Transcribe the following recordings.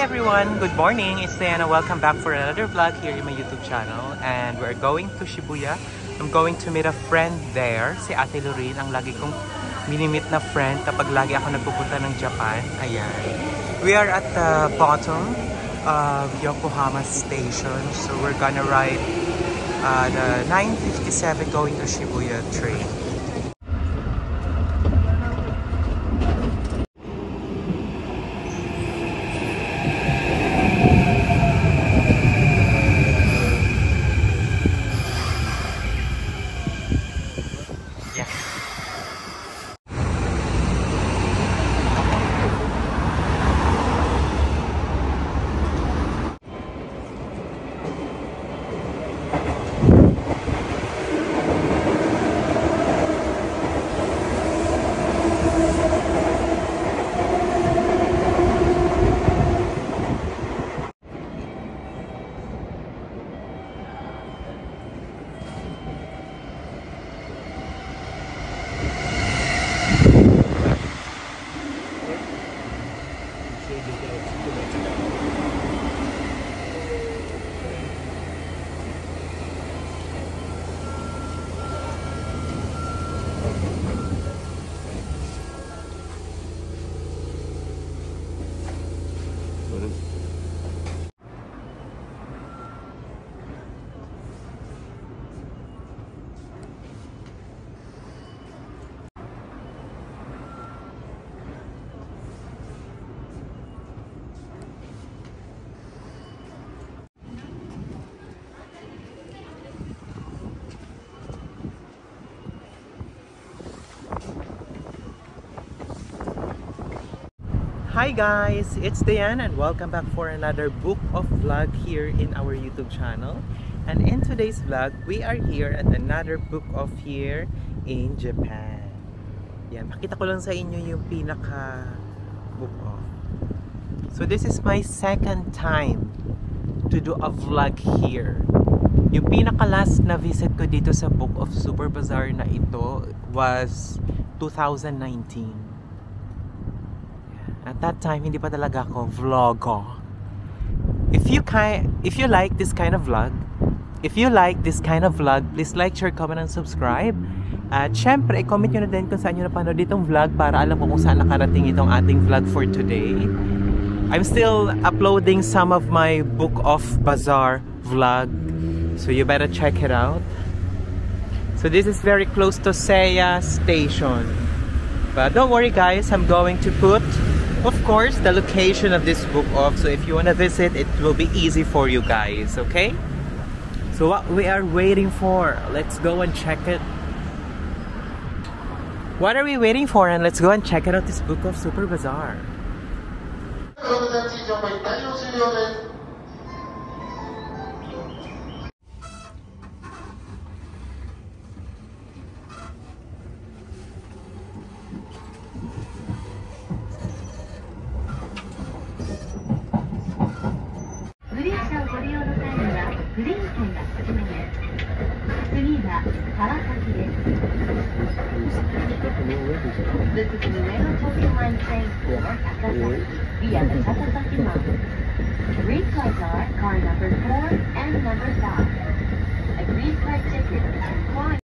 everyone! Good morning! It's Diana. Welcome back for another vlog here in my YouTube channel. And we're going to Shibuya. I'm going to meet a friend there. Si Ate Lorraine, ang lagi kong minimit na friend kapag lagi ako nagpupunta ng Japan. Ayan. We are at the bottom of Yokohama Station. So we're gonna ride the 9:57 going to Shibuya train. Hi guys, it's Diane and welcome back for another book of vlog here in our YouTube channel. And in today's vlog, we are here at another book of here in Japan. Yan, pakita ko lang sa inyo yung pinaka book of. So this is my second time to do a vlog here. Yung pinaka last na visit ko dito sa Book of Super Bazaar na ito was 2019. At that time, hindi pa talaga ako vlogger. If you like this kind of vlog, please like, share, comment, and subscribe. At syempre, i-comment nyo na din kung saan nyo napanood itong vlog para alam mo kung saan nakarating itong ating vlog for today. I'm still uploading some of my Book of Bazaar vlog, so you better check it out. So this is very close to Seiya Station. But don't worry guys, I'm going to put, of course, the location of this book of, so if you want to visit, it will be easy for you guys, okay? So what we are waiting for, let's go and check it. What are we waiting for? And let's go and check it out, this Book of Super Bazaar. This is the Ueno Tokyo Line train for Akasaki via the Takasaki line. Three cars are car number 4 and number 5. Agreed car ticket is required.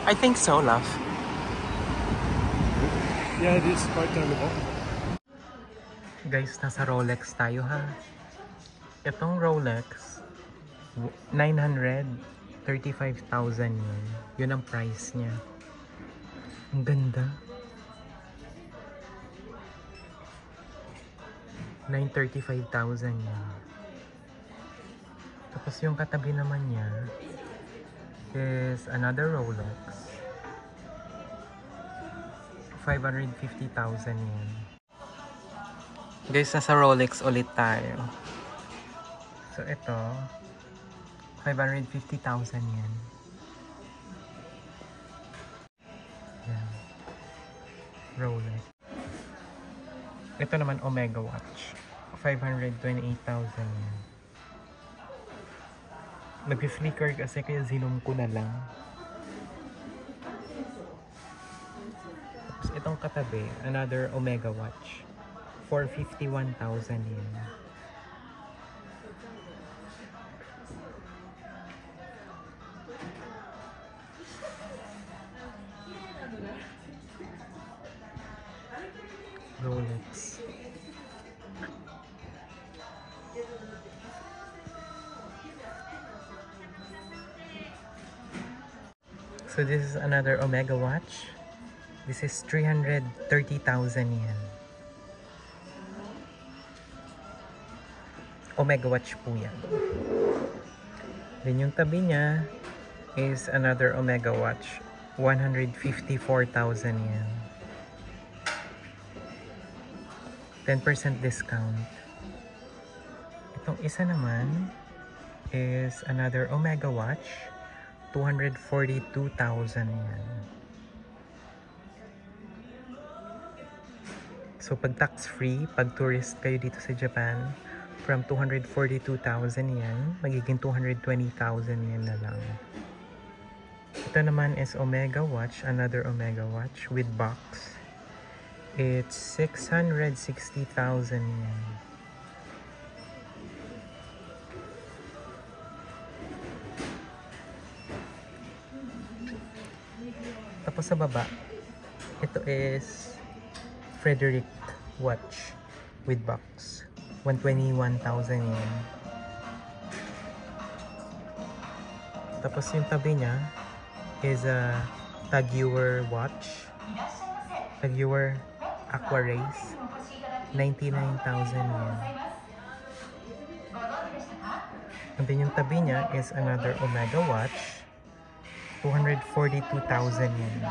I think so, love. Yeah, it is right down the bottom. Guys, nasa Rolex tayo ha. Itong Rolex, 935,000 yun. Yun ang price niya. Ang ganda. 935,000 yun. Tapos yung katabi naman niya is another Rolex. 550,000 yan. Guys, nasa Rolex ulit tayo. So ito, 550,000 yen. Yan. Rolex. Ito naman Omega Watch. 528,000 yen. Nag-flicker kasi kaya zoom ko na lang. Tapos itong katabi, another Omega Watch. 451,000 yen. Rolex. So this is another Omega Watch. This is 330,000 yen. Omega Watch po yan. Then yung tabi niya is another Omega Watch. 154,000 yen. 10% discount. Itong isa naman is another Omega Watch. 242,000 yen. So pag tax free, pag tourist kayo dito sa Japan, from 242,000 yen, magiging 220,000 yen na lang. Ito naman is Omega Watch, another Omega Watch with box. It's 660,000 yen. Tapos sa baba, ito is Frederick Watch with box. 121,000 yen. Tapos yung tabi niya is a Tag Heuer watch. Tag Heuer Aqua Race. 99,000 yen. And then yung tabi niya is another Omega Watch. 242,000 yen.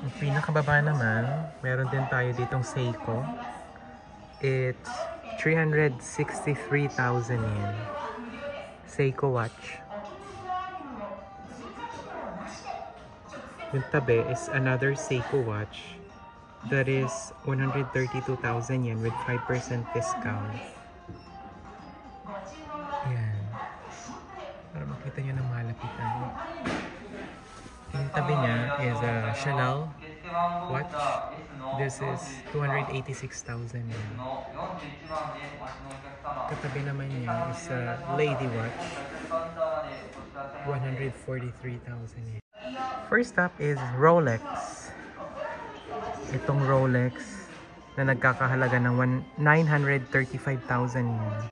Ang pinakababa naman, meron din tayo ditong Seiko. It's 363,000 yen. Seiko watch. Yung tabi is another Seiko watch. That is 132,000 yen with 5% discount. Ayan. Para makita nyo ng malapitan. Yung tabi niya is a Chanel watch. This is 286,000 yen. Katabi naman niya is a Lady watch. 143,000 yen. First up is Rolex. Itong Rolex na nagkakahalaga ng 935,000 yen.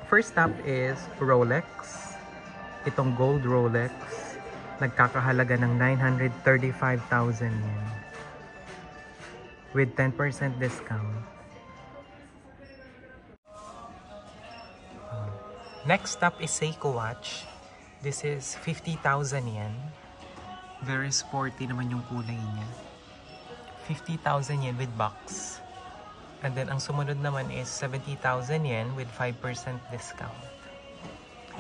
First up is Rolex. Itong gold Rolex nagkakahalaga ng 935,000 yen with 10% discount. Next up is Seiko watch. This is 50,000 yen. Very sporty naman yung kulay niya. 50,000 yen with box. And then ang sumunod naman is 70,000 yen with 5% discount.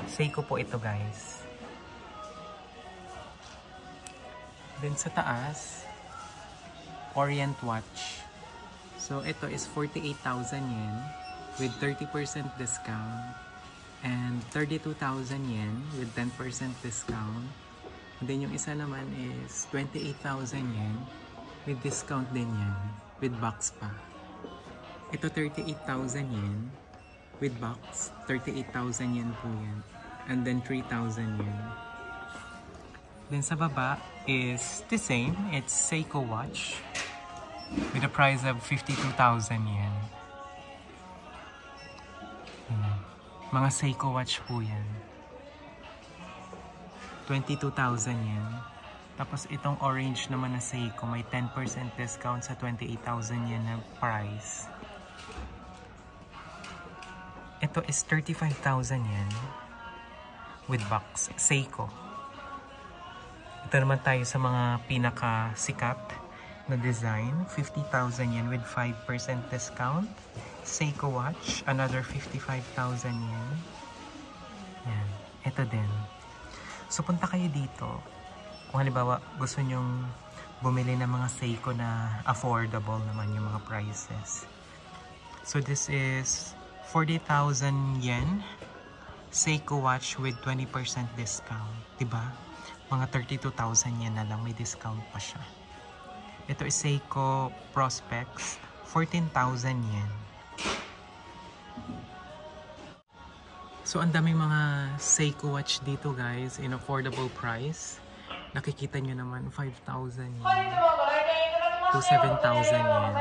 Seiko po ito, guys. Then sa taas, Orient watch. So ito is 48,000 yen with 30% discount and 32,000 yen with 10% discount. And then yung isa naman is 28,000 yen with discount din yan with box pa. Ito 38,000 yen with box. 38,000 yen po yan. And then 3,000 yen. Then sa baba is the same. It's Seiko watch with a price of 52,000 yen. Mga Seiko watch po yan. 22,000 yen. Tapos itong orange naman na Seiko may 10% discount sa 28,000 yen na price. Ito is 35,000 yen with box. Seiko. Ito naman tayo sa mga pinaka sikat. na design. 50,000 yen with 5% discount. Seiko watch, another 55,000 yen. Yan. Ito din. So, punta kayo dito. Kung halimbawa, gusto nyong bumili ng mga Seiko na affordable naman yung mga prices. So, this is 40,000 yen. Seiko watch with 20% discount. Diba? Mga 32,000 yen na lang. May discount pa siya. Ito is Seiko Prospex. 14,000 yen. So, ang daming mga Seiko watch dito guys. In affordable price. Nakikita nyo naman 5,000 yen. To 7,000 yen.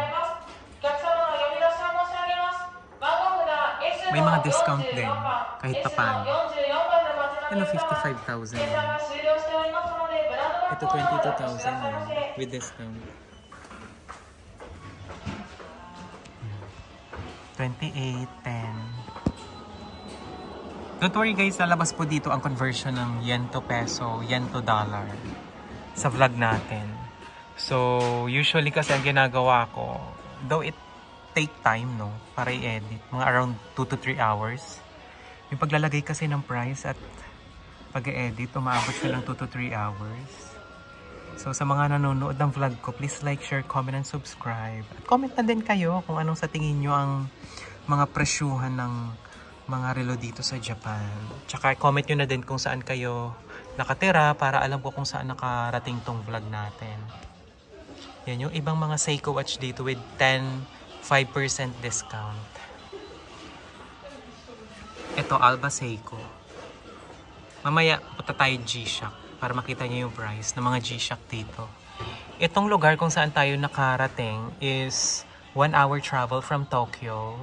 May mga discount din. Kahit pa paano. Ano, 55,000 yen. Ito 22,000 yen. With discount. 28, 10. Don't worry guys, lalabas po dito ang conversion ng yen to peso, yen to dollar sa vlog natin. So, usually kasi ang ginagawa ko, though it take time, no, para i-edit, mga around 2 to 3 hours. Yung paglalagay kasi ng price at pag-edit, umaabot siya ng 2 to 3 hours. So, sa mga nanonood ng vlog ko, please like, share, comment, and subscribe. At comment na din kayo kung anong sa tingin nyo ang mga presyuhan ng mga relo dito sa Japan. Tsaka comment nyo na din kung saan kayo nakatira para alam ko kung saan nakarating tong vlog natin. Yan yung ibang mga Seiko watch dito with 5% discount. Ito, Alba Seiko. Mamaya, punta tayo G-Shock para makita nyo yung price ng mga G-Shock dito. Itong lugar kung saan tayo nakarating is 1 hour travel from Tokyo.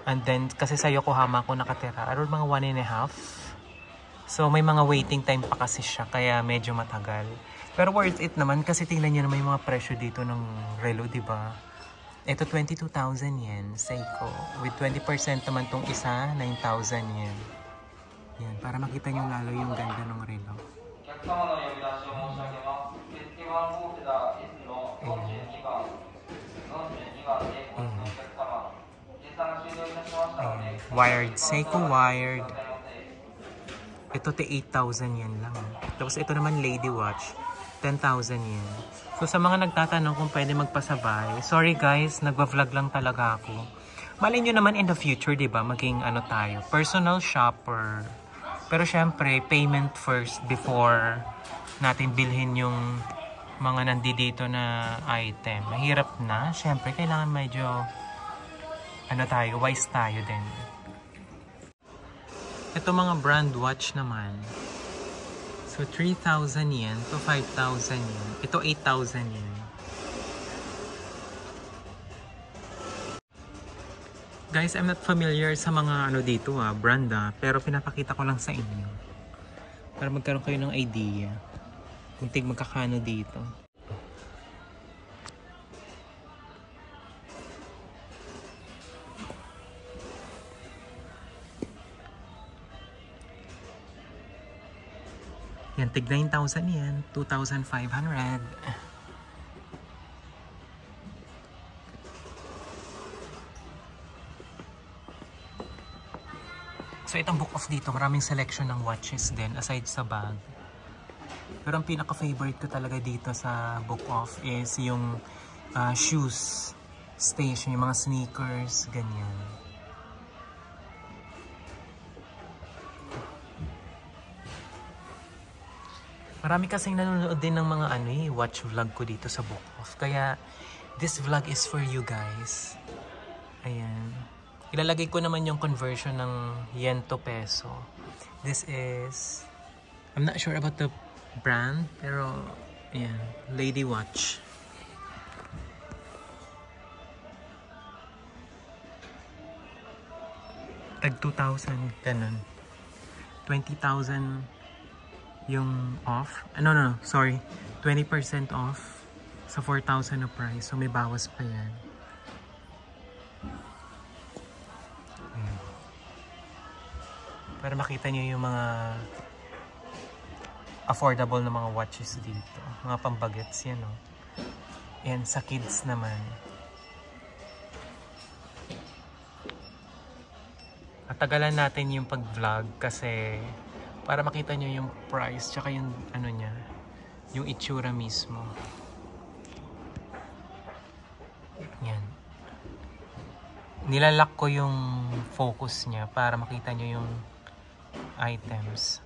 And then, kasi sa Yokohama ako nakatira, around mga 1.5. So, may mga waiting time pa kasi siya, kaya medyo matagal. Pero worth it naman kasi tingnan nyo naman yung mga presyo dito ng relo, diba? Ito, 22,000 yen, Seiko. With 20% naman tong isa, 9,000 yen. Yan, para makita nyo lalo yung ganda ng relo. Wired, Seiko wired. Ito 8,000 yen lang. Tapos ito naman lady watch, 10,000 yen. So sa mga nagtatanong kung pwede magpasabay, sorry guys, nagva-vlog lang talaga ako. Malay nyo naman in the future, diba, maging ano tayo, personal shopper. Pero syempre, payment first before natin bilhin yung mga nandito na item. Mahirap na. Syempre, kailangan medyo ano tayo, wise tayo din. Ito mga brand watch naman. So, 3,000 yen to 5,000 yen. Ito, 8,000 yen. Guys, I'm not familiar sa mga ano dito brand pero pinapakita ko lang sa inyo. Para magkaroon kayo ng idea kung magkakano dito. Yan, tig 9,000 yen, 2,500. So itong book off dito, maraming selection ng watches din aside sa bag. Pero ang pinaka-favorite ko talaga dito sa book off is yung shoes station, yung mga sneakers, ganyan. Marami kasing nanonood din ng mga watch vlog ko dito sa book off. Kaya this vlog is for you guys. Ayan. Ilalagay ko naman yung conversion ng yen to peso. This is, I'm not sure about the brand, pero ayan, lady watch. Tag 2,000, ganun. 20,000 yung off. No, sorry. 20% off sa 4,000 na price. So may bawas pa yan. Para makita nyo yung mga affordable na mga watches dito. Mga pambagets yan, no? Yan, sa kids naman. Matagalan natin yung pag-vlog kasi para makita nyo yung price tsaka yung ano niya, yung itsura mismo. Yan. Nilalak ko yung focus niya para makita nyo yung items.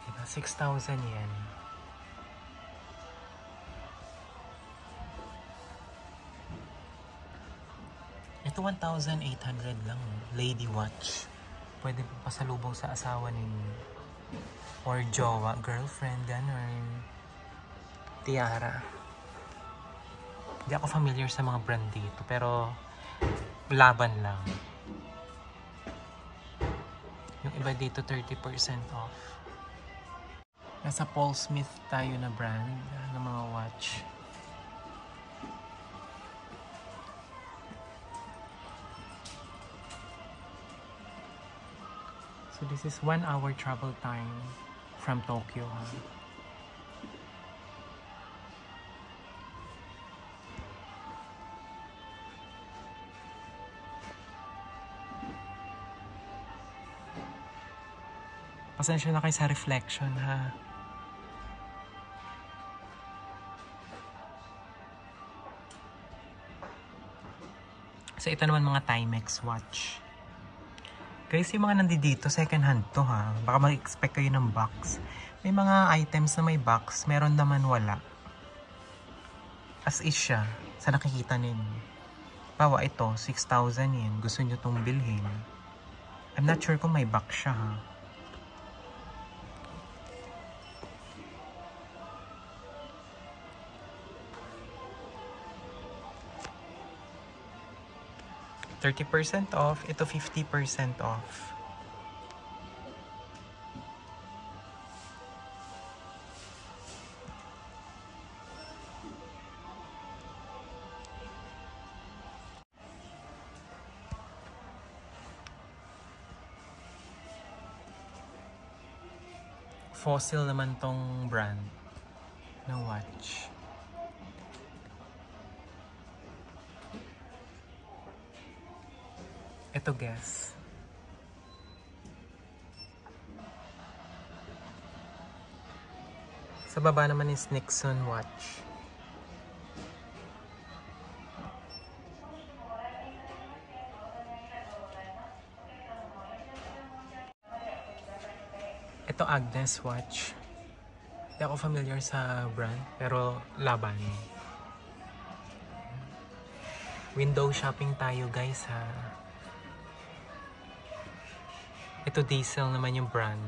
Diba? 6,000 yen. Ito 1,800 lang. Lady watch. Pwede pa pasalubong sa asawa ninyo. Or jowa, girlfriend, ganun. Tiara. Hindi ako familiar sa mga brand dito. Pero laban lang. Yung iba dito 30% off. Nasa Paul Smith tayo na brand ng mga watch. So this is 1 hour travel time from Tokyo. Pasensya na kayo sa reflection ha. So ito naman mga Timex watch. Guys, yung mga nandito second hand to ha. Baka mag-expect kayo ng box. May mga items na may box, meron naman wala. As is siya, sa nakikita ninyo. Bawa ito, 6,000 yen. Gusto nyo itong bilhin. I'm not sure kung may box siya ha. $30% off, ito 50% off. Fossil naman tong brand ng watch. Ito guess. Sa baba naman is Nixon watch. Ito Agnes watch. Hindi ako familiar sa brand pero laban. Window shopping tayo guys ha. Ito Diesel naman yung brand.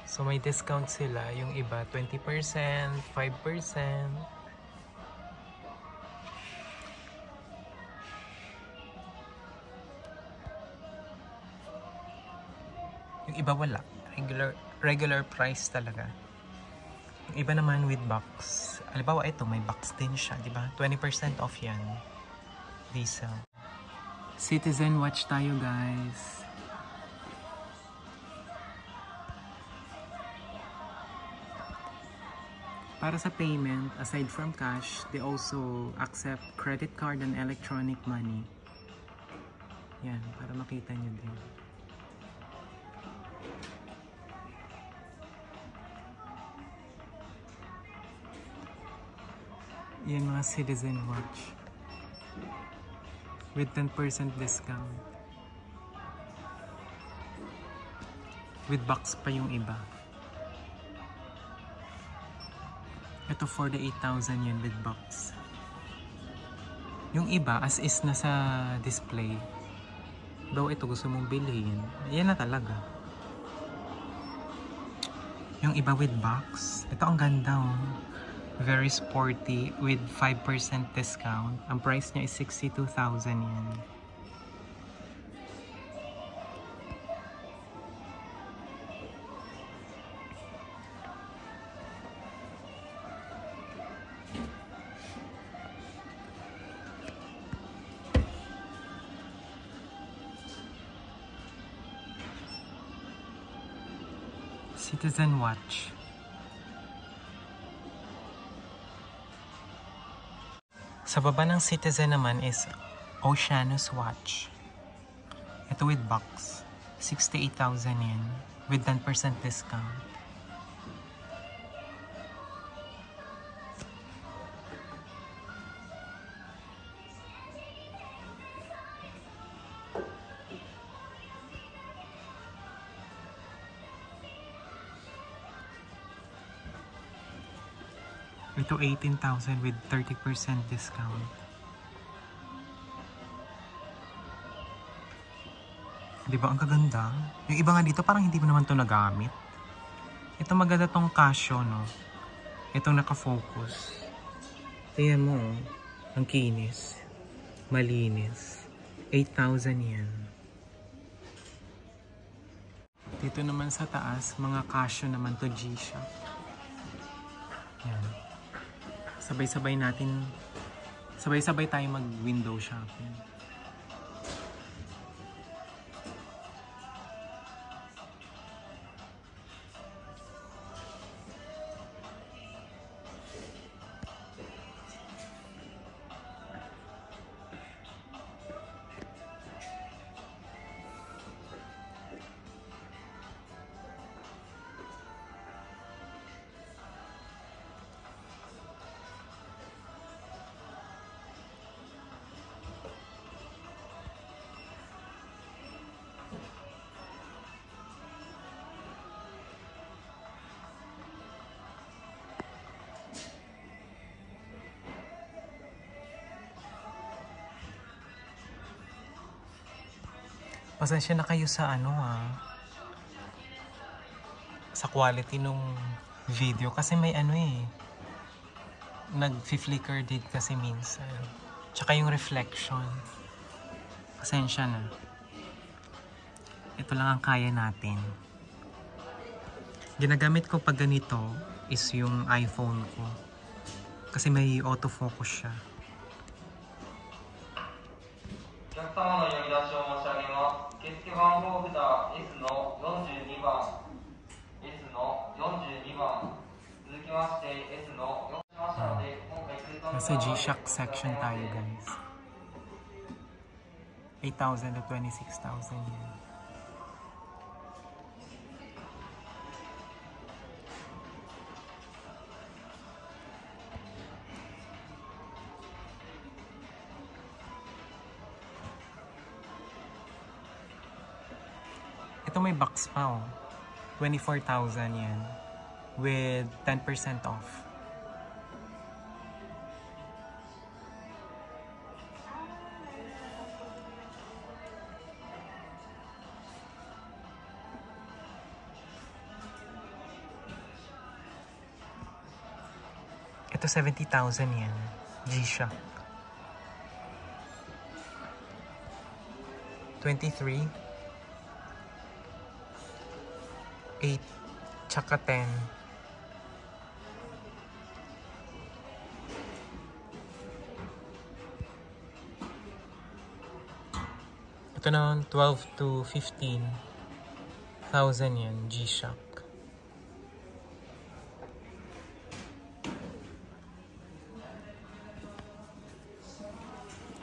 So may discount sila. Yung iba 20%, 5%. Yung iba wala. Regular price talaga. Yung iba naman with box. Halimbawa ito may box din siya, di ba? 20% off yan. Diesel. Citizen watch tayo guys. Para sa payment, aside from cash, they also accept credit card and electronic money. Yan, para makita nyo din. Yan mga Citizen watch. With 10% discount. With box pa yung iba. Ito 48,000 yun with box. Yung iba as is na sa display. Though ito gusto mong bilhin, yan na talaga. Yung iba with box. Ito ang ganda oh. Very sporty with 5% discount. Ang price niya is 62,000 yen. Citizen Watch. Sa baba ng Citizen naman is Oceanus Watch. Ito with box. 68,000 yen with 10% discount. Ito 18,000 with 30% discount. Diba ang kaganda? Yung iba nga dito parang hindi mo naman to nagamit. Ito maganda tong Casio, no? Itong nakafocus. Tingnan mo, oh. Ang kinis. Malinis. 8,000 yan. Dito naman sa taas, mga Casio naman to G-Shock. Yan. Sabay-sabay tayo mag-window shopping. Pasensya na kayo sa sa quality nung video kasi may nag-flicker din kasi minsan. Tsaka yung reflection. Pasensya na. Ito lang ang kaya natin. Ginagamit ko pag ganito is yung iPhone ko. Kasi may autofocus siya. お客様の呼び出しを申し上げます。受付番号札 S の42番 S の42番続きまして S の4しましたので今回追加の Nasa G-Shock section tayo guys. 8,000 to 26,000 yan. Ito may box pa 24,000 yan with 10% off. Ito 70,000 yan. G-Shock. 23 8 tsaka 10. Ito naman 12 to 15,000 yan, G-Shock.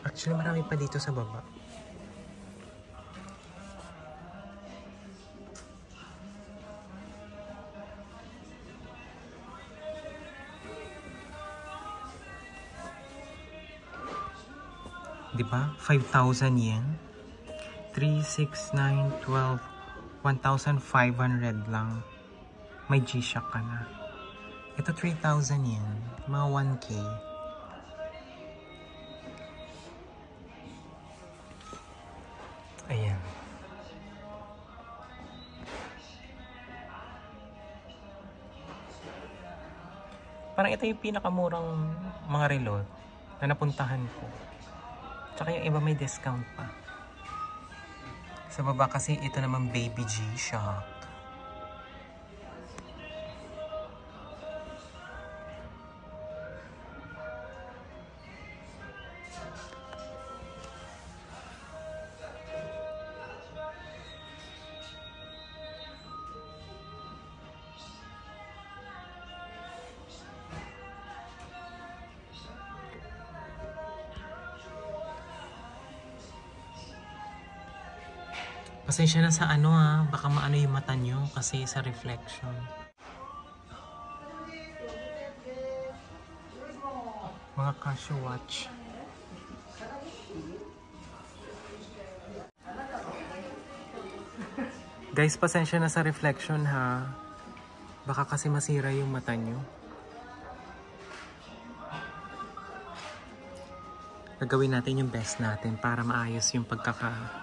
Actually marami pa dito sa baba. Diba? 5,000 yen. 3, 6, 9, 12, 1,500 lang. May G-Shock ka na. Ito 3,000 yen. Mga 1K. Ayan. Parang ito yung pinakamurang mga relo na napuntahan ko. Tsaka yung iba may discount pa. Sa baba kasi ito naman Baby G-Shock. Pasensya na sa ano baka maano yung mata nyo kasi sa reflection. Mga Casio watch. Guys, pasensya na sa reflection ha. Baka kasi masira yung mata nyo. Gagawin natin yung best natin para maayos yung pagkakakuha.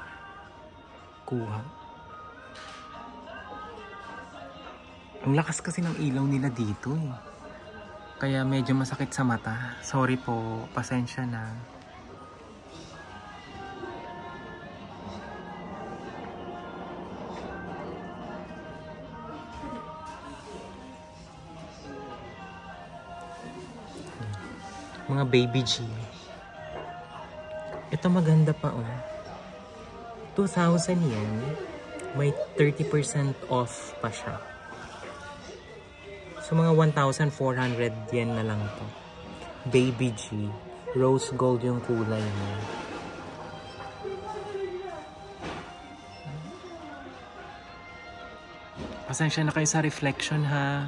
Ang lakas kasi ng ilaw nila dito eh. Kaya medyo masakit sa mata. Sorry po, pasensya na. Mga Baby G. Ito maganda pa oh. 2,000 yen. May 30% off pa siya. So mga 1,400 yen na lang to. Baby G. Rose gold yung kulay niya. Pasensya na kayo sa reflection ha.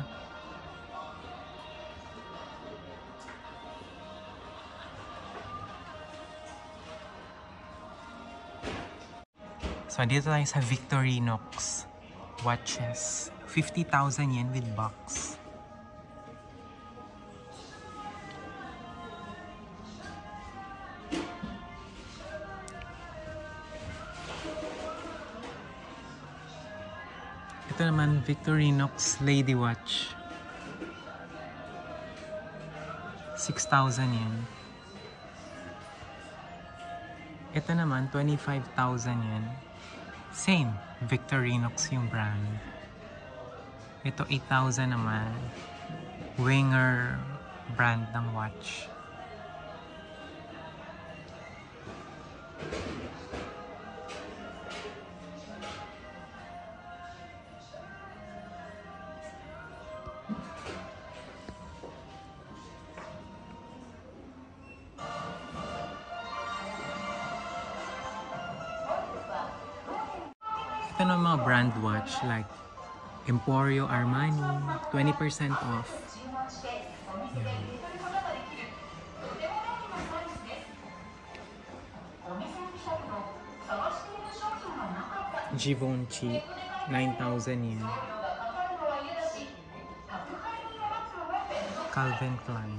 So, dito tayo sa Victorinox watches. 50,000 yen with box. Ito naman, Victorinox Lady Watch. 6,000 yen. Ito naman, 25,000 yen. Same, Victorinox yung brand. Ito 8,000 naman. Winger brand ng watch. Ito na mga brand watch like Emporio Armani, 20% off. Yan. Givenchy, 9,000 yen. Calvin Klein.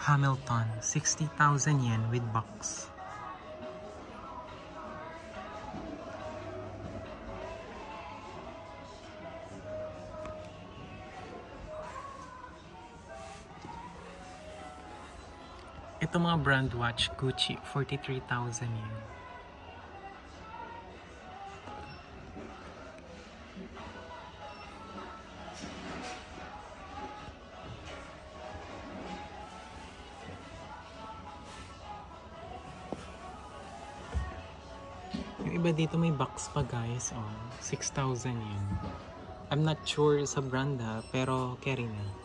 Hamilton, 60,000 yen with box. Ito mga brand watch, Gucci, 43,000 yen. Yung iba dito may box pa guys, oh, 6,000 yen. I'm not sure sa brand ha, pero carry na.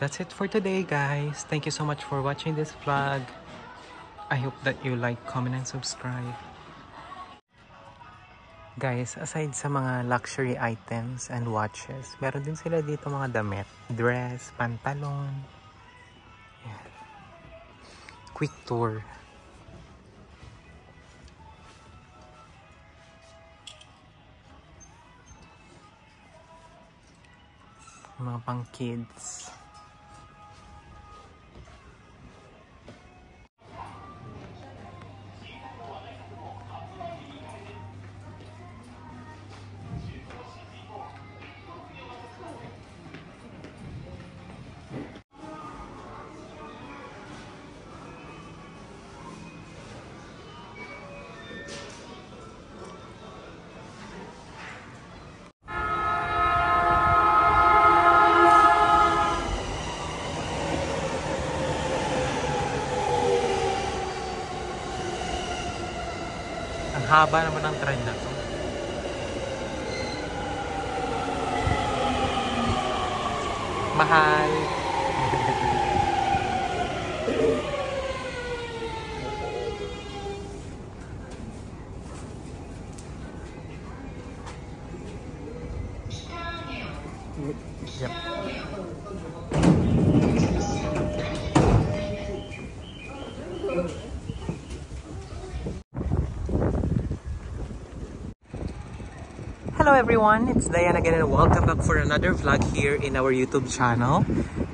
That's it for today guys. Thank you so much for watching this vlog. I hope that you like, comment, and subscribe. Guys, aside sa mga luxury items and watches, meron din sila dito mga damit. Dress, pantalon. Yan. Quick tour. Mga pang kids. Ang haba naman ng trend na to. Mahal. Yep. Hello everyone, it's Diane again and welcome back for another vlog here in our YouTube channel.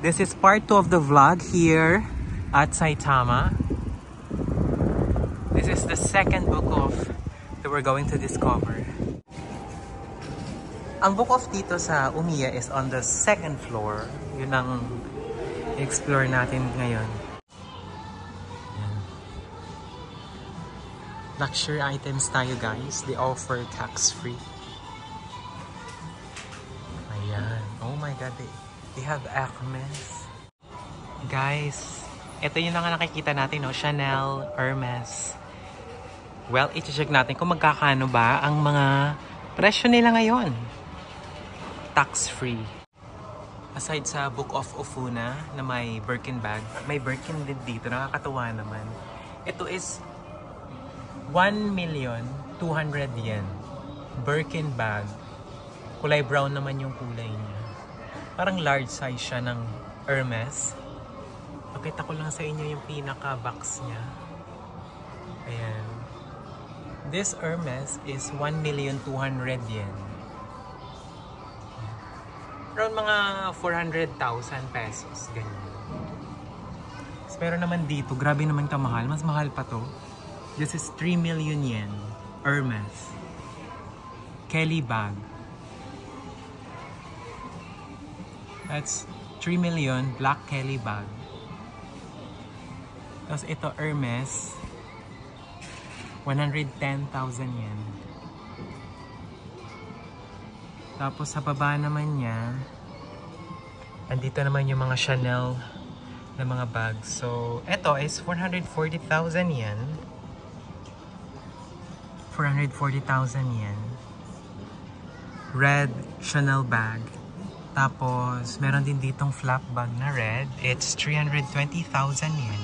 This is part 2 of the vlog here at Saitama. This is the second book off that we're going to discover. Ang book off dito sa Umiya is on the second floor. Yun ang explore natin ngayon. Yan. Luxury items tayo guys. They offer tax-free. Oh my god, they have Hermes. Guys, ito yung nga nakikita natin, no? Chanel, Hermes. Well, i-check natin kung magkakano ba ang mga presyo nila ngayon. Tax-free. Aside sa Book of Ofuna na may Birkin bag, may Birkin din dito, nakakatuwa naman. Ito is 1,200,000 yen. Birkin bag. Kulay brown naman yung kulay niya. Parang large size siya ng Hermes. Pakita ko lang sa inyo yung pinaka-box niya. Ayan. This Hermes is 1,200,000 yen. Around mga 400,000 pesos. Ganyan. Pero naman dito, grabe naman ito mahal. Mas mahal pa to. This is 3 million yen. Hermes. Kelly bag. That's 3 million Black Kelly bag. Tapos ito Hermes 110,000 yen. Tapos sa baba naman niya, andito naman yung mga Chanel na mga bags. So ito is 440,000 yen. 440,000 yen. Red Chanel bag. Tapos, meron din ditong flap bag na red. It's 320,000 yen.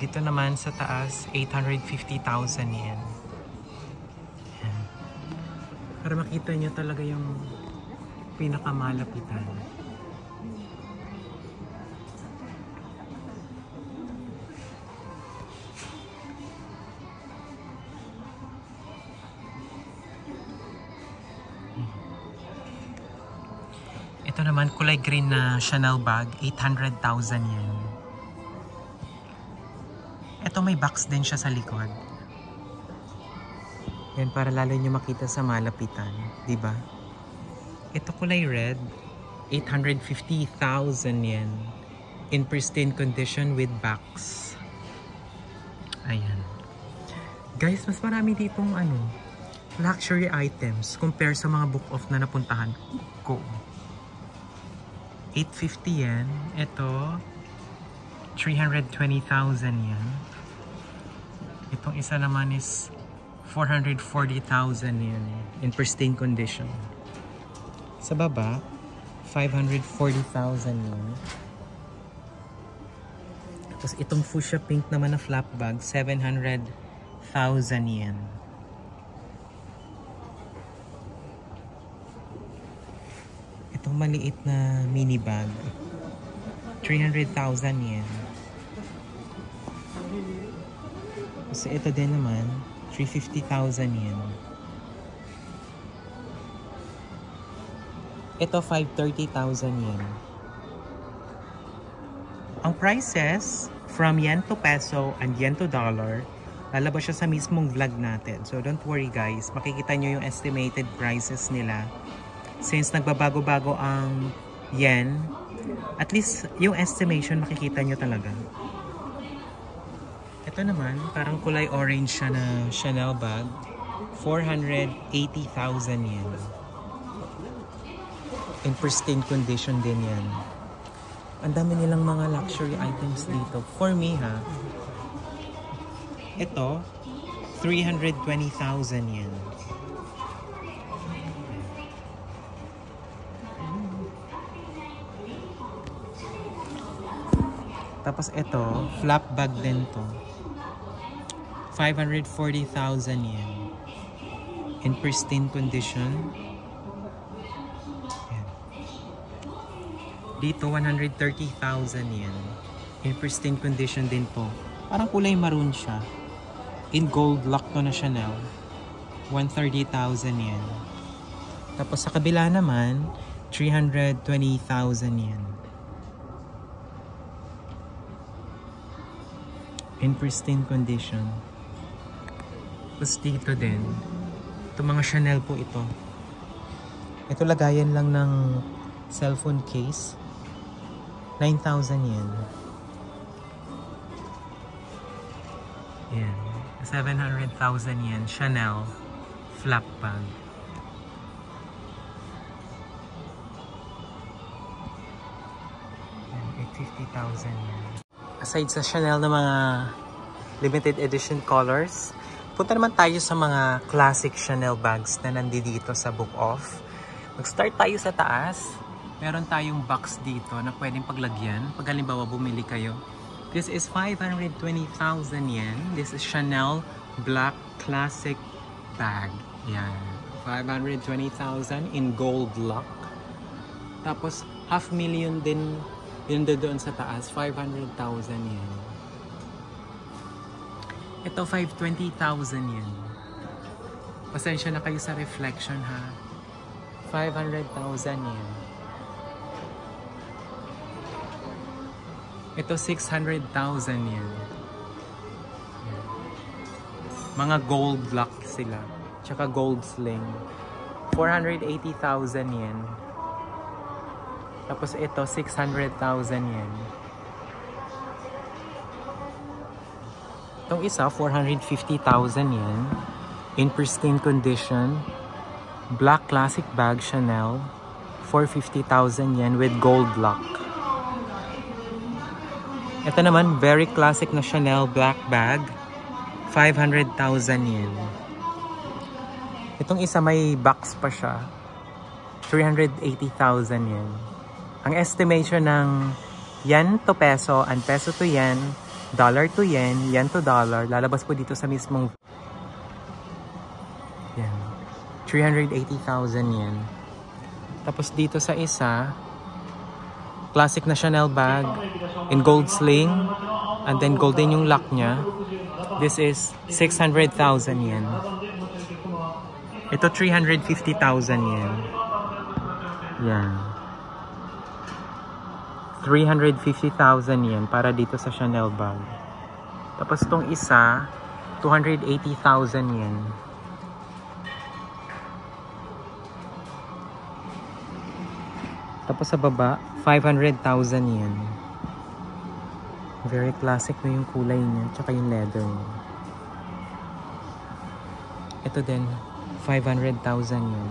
Dito naman sa taas, 850,000 yen. Yan. Para makita nyo talaga yung pinakamalapitan. Ito Ito naman, kulay green na Chanel bag, 800,000 yen. Ito may box din siya sa likod. Yan, para lalo nyo makita sa malapitan, di ba? Ito kulay red, 850,000 yen. In pristine condition with box. Ayan. Guys, mas marami ditong luxury items compare sa mga book off na napuntahan ko. 850 yen. Ito, 320,000 yen. Itong isa naman is 440,000 yen in pristine condition. Sa baba, 540,000 yen. Tapos itong fuchsia pink naman na flap bag, 700,000 yen. Itong maliit na mini bag, 300,000 yen. Tapos ito din naman, 350,000 yen. Ito 530,000 yen. Ang prices from yen to peso and yen to dollar, lalabas siya sa mismong vlog natin. So don't worry guys, makikita nyo yung estimated prices nila. Since nagbabago-bago ang yen, at least yung estimation makikita nyo talaga. Ito naman, parang kulay orange siya na Chanel bag, 480,000 yen. In pristine condition din yan. Ang dami nilang mga luxury items dito. For me ha, ito, 320,000 yen. Tapos ito, flap bag din to. 540,000 yen. In pristine condition. Yan. Dito, 130,000 yen. In pristine condition din to. Parang kulay maroon siya. In gold lock to na Chanel. 130,000 yen. Tapos sa kabila naman, 320,000 yen. In pristine condition. Tapos dito din, ito mga Chanel po ito. Ito lagayan lang ng cellphone case. 9,000 yen. Yan. 700,000 yen. Chanel flap bag. Yan. 850,000 yen. Aside sa Chanel na mga limited edition colors, punta naman tayo sa mga classic Chanel bags na nandito sa Book Off. Mag-start tayo sa taas. Meron tayong box dito na pwedeng paglagyan. Pag halimbawa bumili kayo. This is 520,000 yen. This is Chanel Black Classic Bag. Yan. 520,000 in gold lock. Tapos, 500,000 din yun doon sa taas, 500,000 yen. Ito, 520,000 yen. Pasensya na kayo sa reflection ha. 500,000 yen. Ito, 600,000 yen. Mga gold lock sila. Tsaka gold sling. 480,000 yen. Tapos ito, 600,000 yen. Itong isa, 450,000 yen. In pristine condition. Black classic bag, Chanel. 450,000 yen with gold lock. Ito naman, very classic na Chanel black bag. 500,000 yen. Itong isa may box pa siya. 380,000 yen. Ang estimation ng yen to peso and peso to yen, dollar to yen, yen to dollar, lalabas po dito sa mismong yan. 380,000 yen. Tapos dito sa isa, classic na Chanel bag in gold sling and then golden yung lock niya. This is 600,000 yen. Ito 350,000 yen. Yan. 350,000 yen para dito sa Chanel bag. Tapos tong isa, 280,000 yen. Tapos sa baba, 500,000 yen. Very classic na yung kulay niya, tsaka yung leather niya. Ito din, 500,000 yen.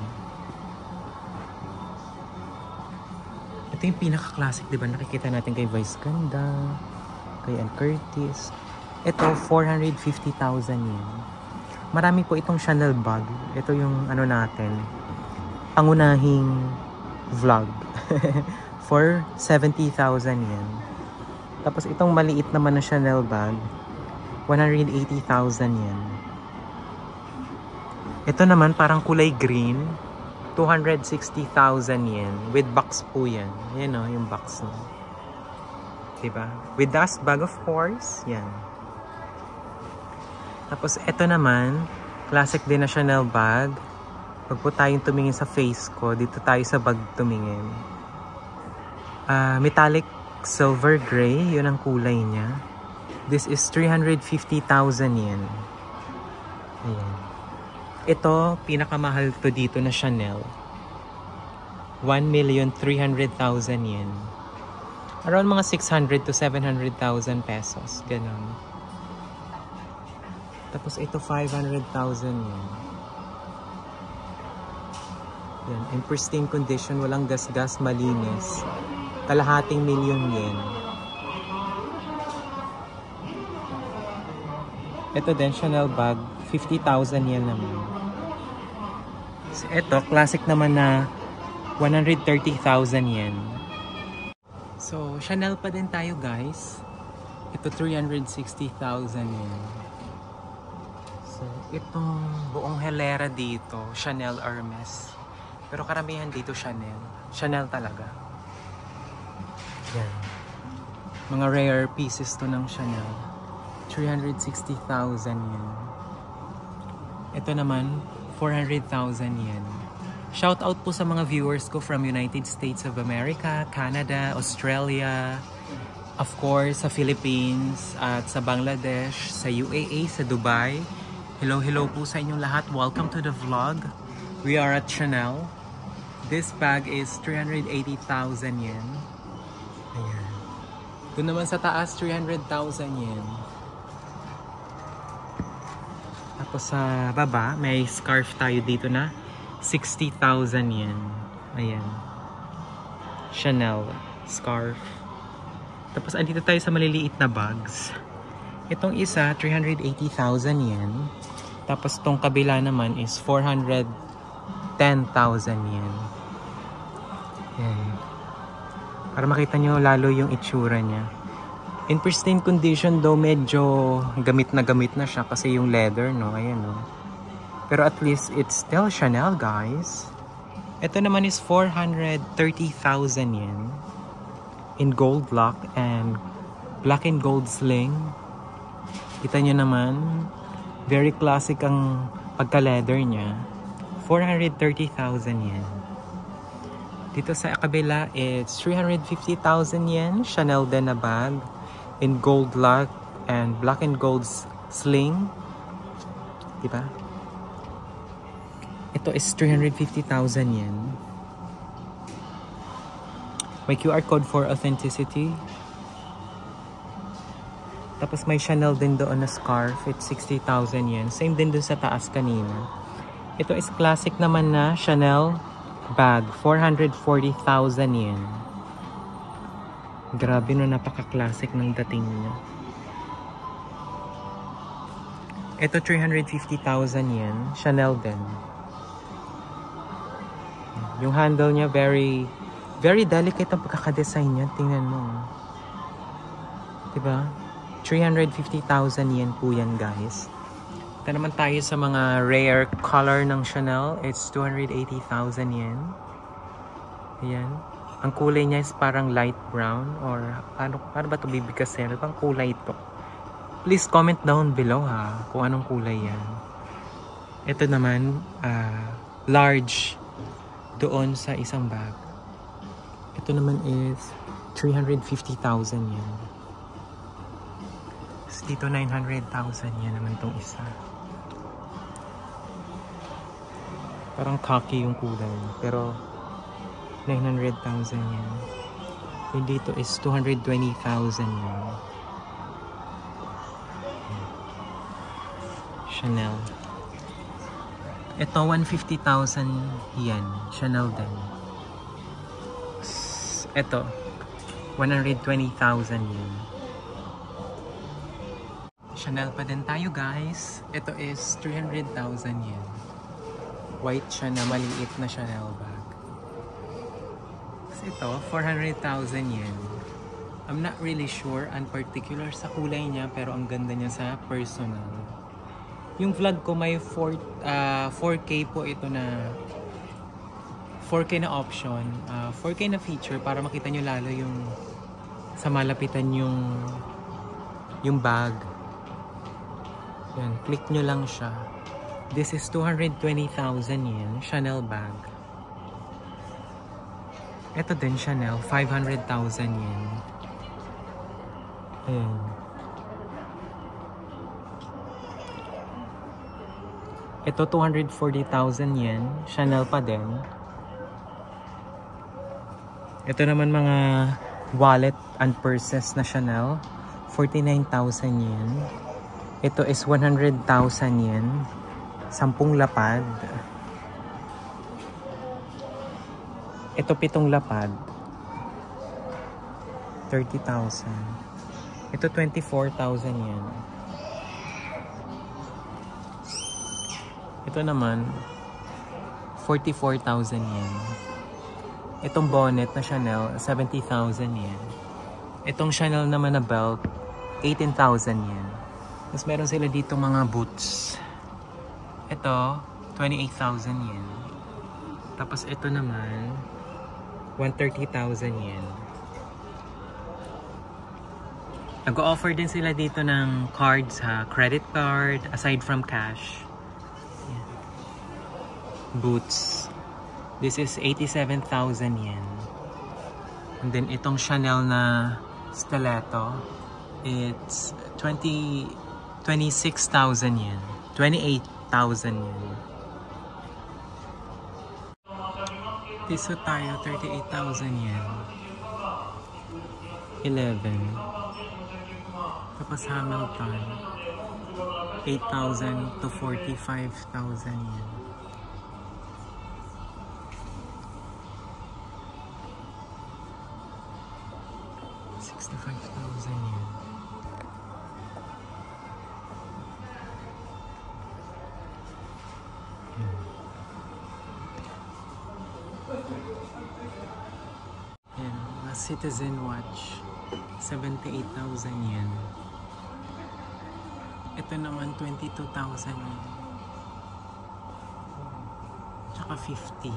Ito yung pinaka-classic, di ba? Nakikita natin kay Vice Ganda, kay Ann Curtis. Ito, 450,000 yen. Marami po itong Chanel bag. Ito yung ano natin, pangunahing vlog. For 70,000 yen. Tapos itong maliit naman na Chanel bag, 180,000 yen. Ito naman parang kulay green, 260,000 yen. With box po yan. Yan o, yung box na. Diba? With dust bag of course. Yan. Tapos ito naman, classic din na Chanel bag. Pag po tayong tumingin sa face ko, dito tayo sa bag tumingin. Metallic silver gray, yun ang kulay niya. This is 350,000 yen. Ayan. Ito, pinakamahal to dito na Chanel. 1,300,000 yen. Around mga 600 to 700,000 pesos. Ganon. Tapos ito, 500,000 yen. Yan. In pristine condition, walang gas-gas, malinis. Kalahating milyon yen. Ito din, Chanel bag. 50,000 yen naman. So, ito, classic naman na 130,000 yen. So, Chanel pa din tayo guys. Ito, 360,000 yen. So, itong buong hilera dito, Chanel Hermes. Pero karamihan dito Chanel. Chanel talaga. Yan. Mga rare pieces to ng Chanel. 360,000 yen. Ito naman, 400,000 yen. Shout out po sa mga viewers ko from United States of America, Canada, Australia, of course, sa Philippines, at sa Bangladesh, sa UAE, sa Dubai. Hello po sa inyong lahat. Welcome to the vlog. We are at Chanel. This bag is 380,000 yen. Ayan. Doon naman sa taas, 300,000 yen. Tapos sa baba, may scarf tayo dito na 60,000 yen. Ayan. Chanel scarf. Tapos andito tayo sa maliliit na bags. Itong isa, 380,000 yen. Tapos itong kabila naman is 410,000 yen. Ayan. Para makita nyo lalo yung itsura niya. In pristine condition though, medyo gamit na siya kasi yung leather, no? Ayan, no? Pero at least it's still Chanel, guys. Ito naman is 430,000 yen. In gold lock and black and gold sling. Kita nyo naman, very classic ang pagka-leather niya. 430,000 yen. Dito sa kabila, it's 350,000 yen. Chanel din na bag. In gold lock and black and gold sling. Diba? Ito is 350,000 yen. May QR code for authenticity. Tapos may Chanel din doon na scarf. It's 60,000 yen. Same din doon sa taas kanina. Ito is classic naman na Chanel bag. 440,000 yen. Grabe no, napaka-classic ng dating niya. Ito 350,000 yen. Chanel din. Yung handle niya very delicate ang pagkakadesign niya. Tingnan mo. Diba? 350,000 yen po yan, guys. Ito naman tayo sa mga rare color ng Chanel. It's 280,000 yen. Ayan. Ang kulay niya is parang light brown or paano ba ito bibigkasin? Ano bang kulay ito? Please comment down below ha kung anong kulay yan. Ito naman large doon sa isang bag. Ito naman is 350,000 yan. Tapos dito 900,000 yan naman tong isa. Parang khaki yung kulay, pero 900,000 yan. Yung dito is 220,000 yan. Chanel. Ito 150,000 yan. Chanel din. Ito 120,000 yan. Chanel pa din tayo guys. Ito is 300,000 yan. White siya na maliit na Chanel bag. Tapos ito 400,000 yen. I'm not really sure and particular sa kulay niya, pero ang ganda niya sa personal. Yung vlog ko may 4K po ito na 4K na option, 4K na feature para makita nyo lalo yung sa malapitan yung bag. Yan, click nyo lang siya. This is 220,000 yen, Chanel bag. Ito din Chanel, 500,000 yen. Ayan. Ito 240,000 yen, Chanel pa din. Ito naman mga wallet and purses na Chanel, 49,000 yen. Ito is 100,000 yen. 10 lapad. Ito 7 lapad. 30,000. Ito 24,000 yen. Ito naman 44,000 yen. Itong bonnet na Chanel 70,000 yen. Itong Chanel naman na belt 18,000 yen. Tapos meron sila dito mga boots. Ito, 28,000 yen. Tapos ito naman, 130,000 yen. Nag-o-offer din sila dito ng cards ha, credit card, aside from cash. Yan. Boots. This is 87,000 yen. And then itong Chanel na stiletto, it's 26,000 yen. 28,000 yen. Tiso tayo, 38,000 yen. 11. Tapos Hamilton, 8,000 to 45,000 yen. Citizen watch, 78,000 yen. Ito naman 22,000 yen. Tsaka 50.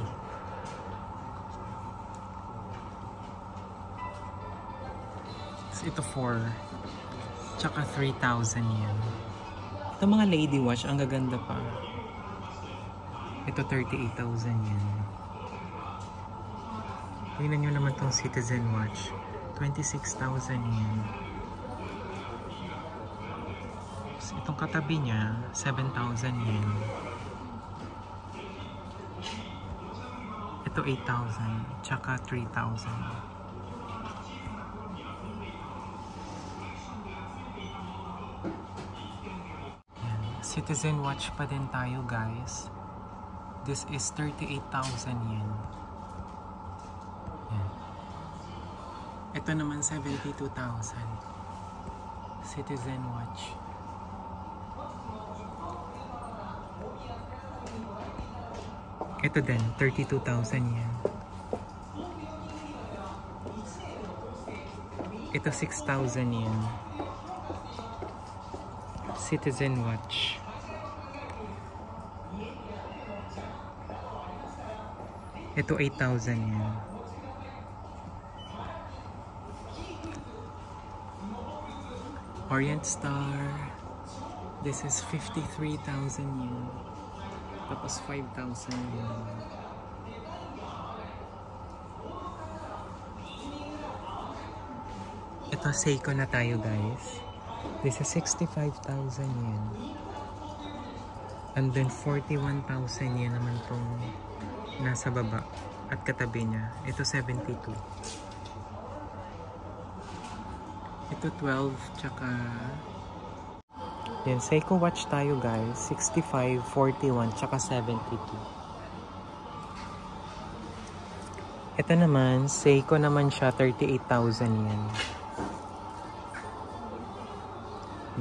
So, ito 4. Tsaka 3,000 yen. Ito mga lady watch, ang gaganda pa. Ito 38,000 yen. Tingnan nyo naman tong Citizen watch, 26,000 yen. So, itong katabi niya, 7,000 yen. Ito 8,000, tsaka 3,000. Citizen watch pa din tayo guys. This is 38,000 yen. Ito naman 72,000. Citizen watch. Ito din 32,000 yen. Ito 6,000 yen. Citizen watch. Ito 8,000 yen. Orient Star. This is 53,000 yen. Tapos 5,000 yen. Ito, Seiko na tayo guys. This is 65,000 yen. And then 41,000 yen naman tong nasa baba at katabi niya. Ito 72. Ito 12 tsaka yan, Seiko watch tayo guys. 65, 41 tsaka 72. Ito naman, Seiko naman siya, 38,000 yen.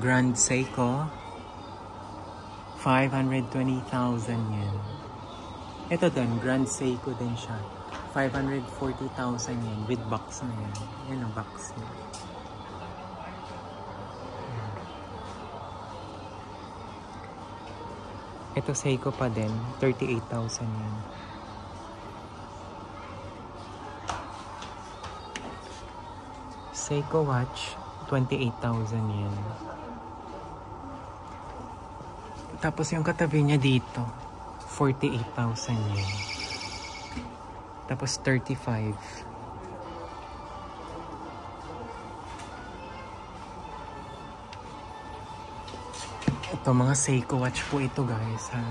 Grand Seiko, 520,000 yen. Ito din, Grand Seiko din siya. 540,000 yen with box na yan. Yan ang box niya. Ito Seiko pa din, 38,000 yen. Seiko watch, 28,000 yen. Tapos yung katabi niya dito, 48,000 yen. Tapos 35. Ito mga Seiko watch po ito guys ha.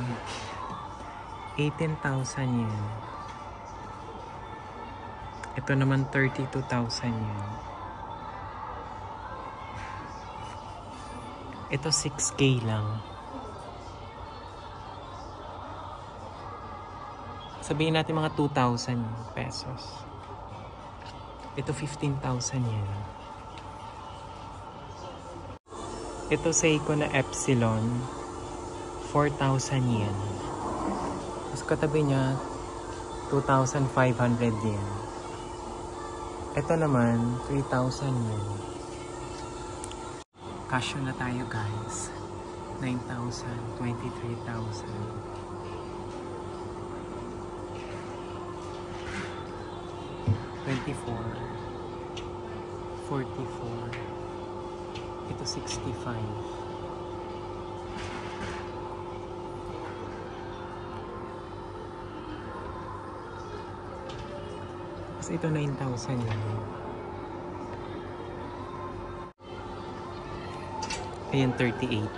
18,000 yen. Ito naman 32,000 yen. Ito 6K lang. Sabihin natin mga 2,000 pesos. Ito 15,000 yen. Ito Seiko na Epsilon, 4,000 yen. Tapos katabi niya, 2,500 yen. Ito naman, 3,000 yen. Casio na tayo guys. 9,000, 23,000. 24, 44. Ito 65. Tapos ito 9,000 yan. Ayan 38.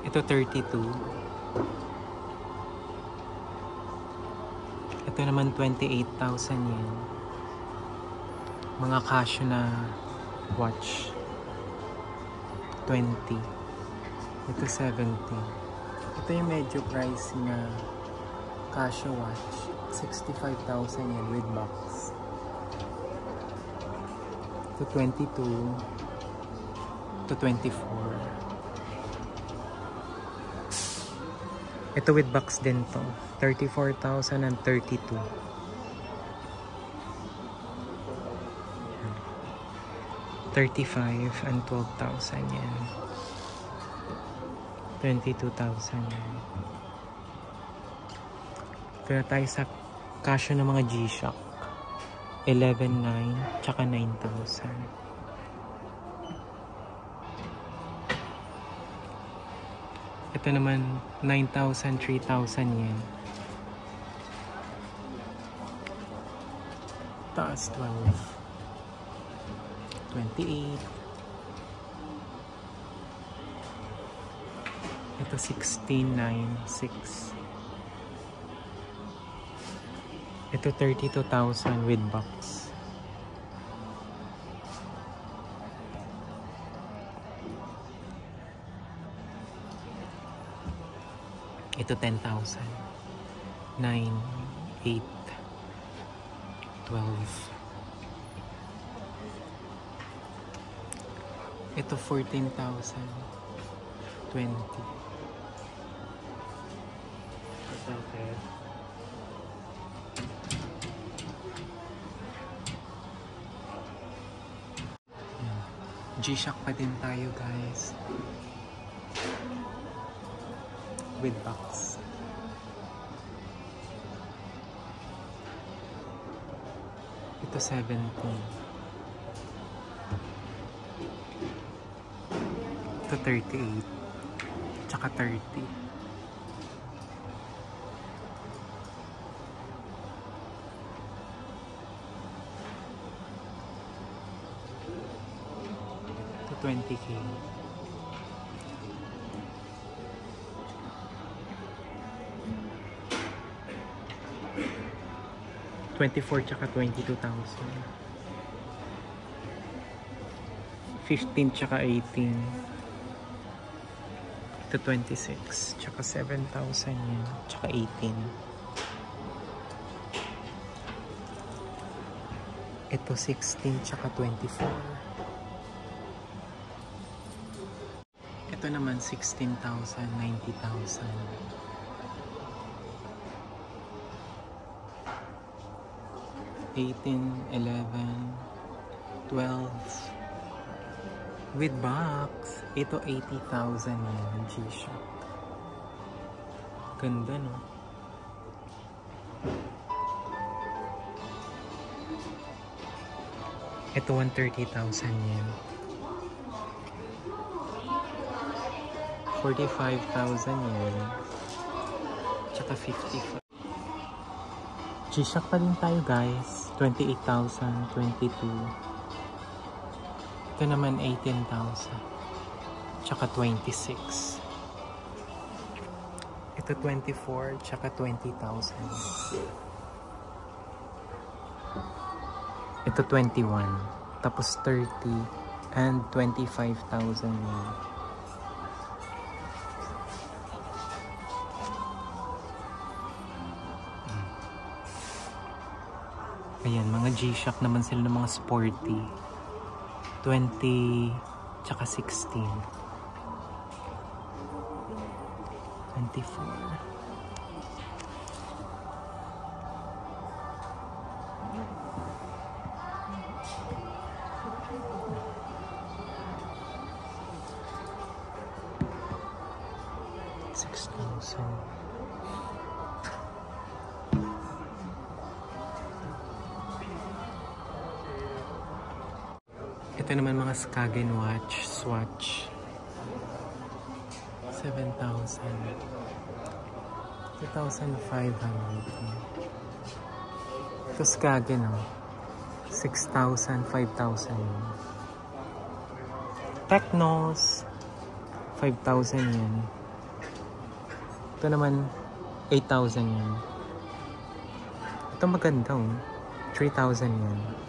Ito 32. Ito naman 28,000 yen. Mga Casio na watch. 20. Ito 70. Ito yung medyo pricey na Casio watch. 65,000 yen with box. Ito 22. Ito 24. Ito with box din to. 34,000 and 32. 35 and 12,000 yen. 22,000 yen. Kaya tayo sa Casio ng mga G-Shock. 11,900 tsaka 9,000. Ito naman 9,000, 3,000 yen. Taas 12. 28. Ito 16,960. Ito 32,000 with box. Ito 10,000. 9, 8, 12. Ito 14,000. 20. G-Shock pa din tayo guys. With box. Ito 17. Ito 38. Tsaka 30. 20K. $24 tsaka $22,000. 15 tsaka 18. Ito 26 tsaka 7,000 yan. Tsaka 18. Ito 16 tsaka 24. Ito naman 16,000, 90,000. 18, 11, 12 with box. Ito 80,000 yan, G-Shock. Ganda, no? Ito 130,000 yan. 45,000 yan. Tsaka 55. G-Shock pa din tayo, guys. 28,000, 22. Ito naman 18,000. Tsaka 26. Ito 24, tsaka 20,000. Ito 21. Tapos 30 and 25,000 yan. Ayan, mga G-Shock naman sila ng mga sporty. 20, tsaka 16. 24. $6,000. Ito naman mga Skagen watch, Swatch. 7,000. 2,500. Ito Skagen, oh. 6,000, 5,000. Technos. 5,000 yan. Ito naman 8,000 yan. Ito maganda, oh. 3,000 yan.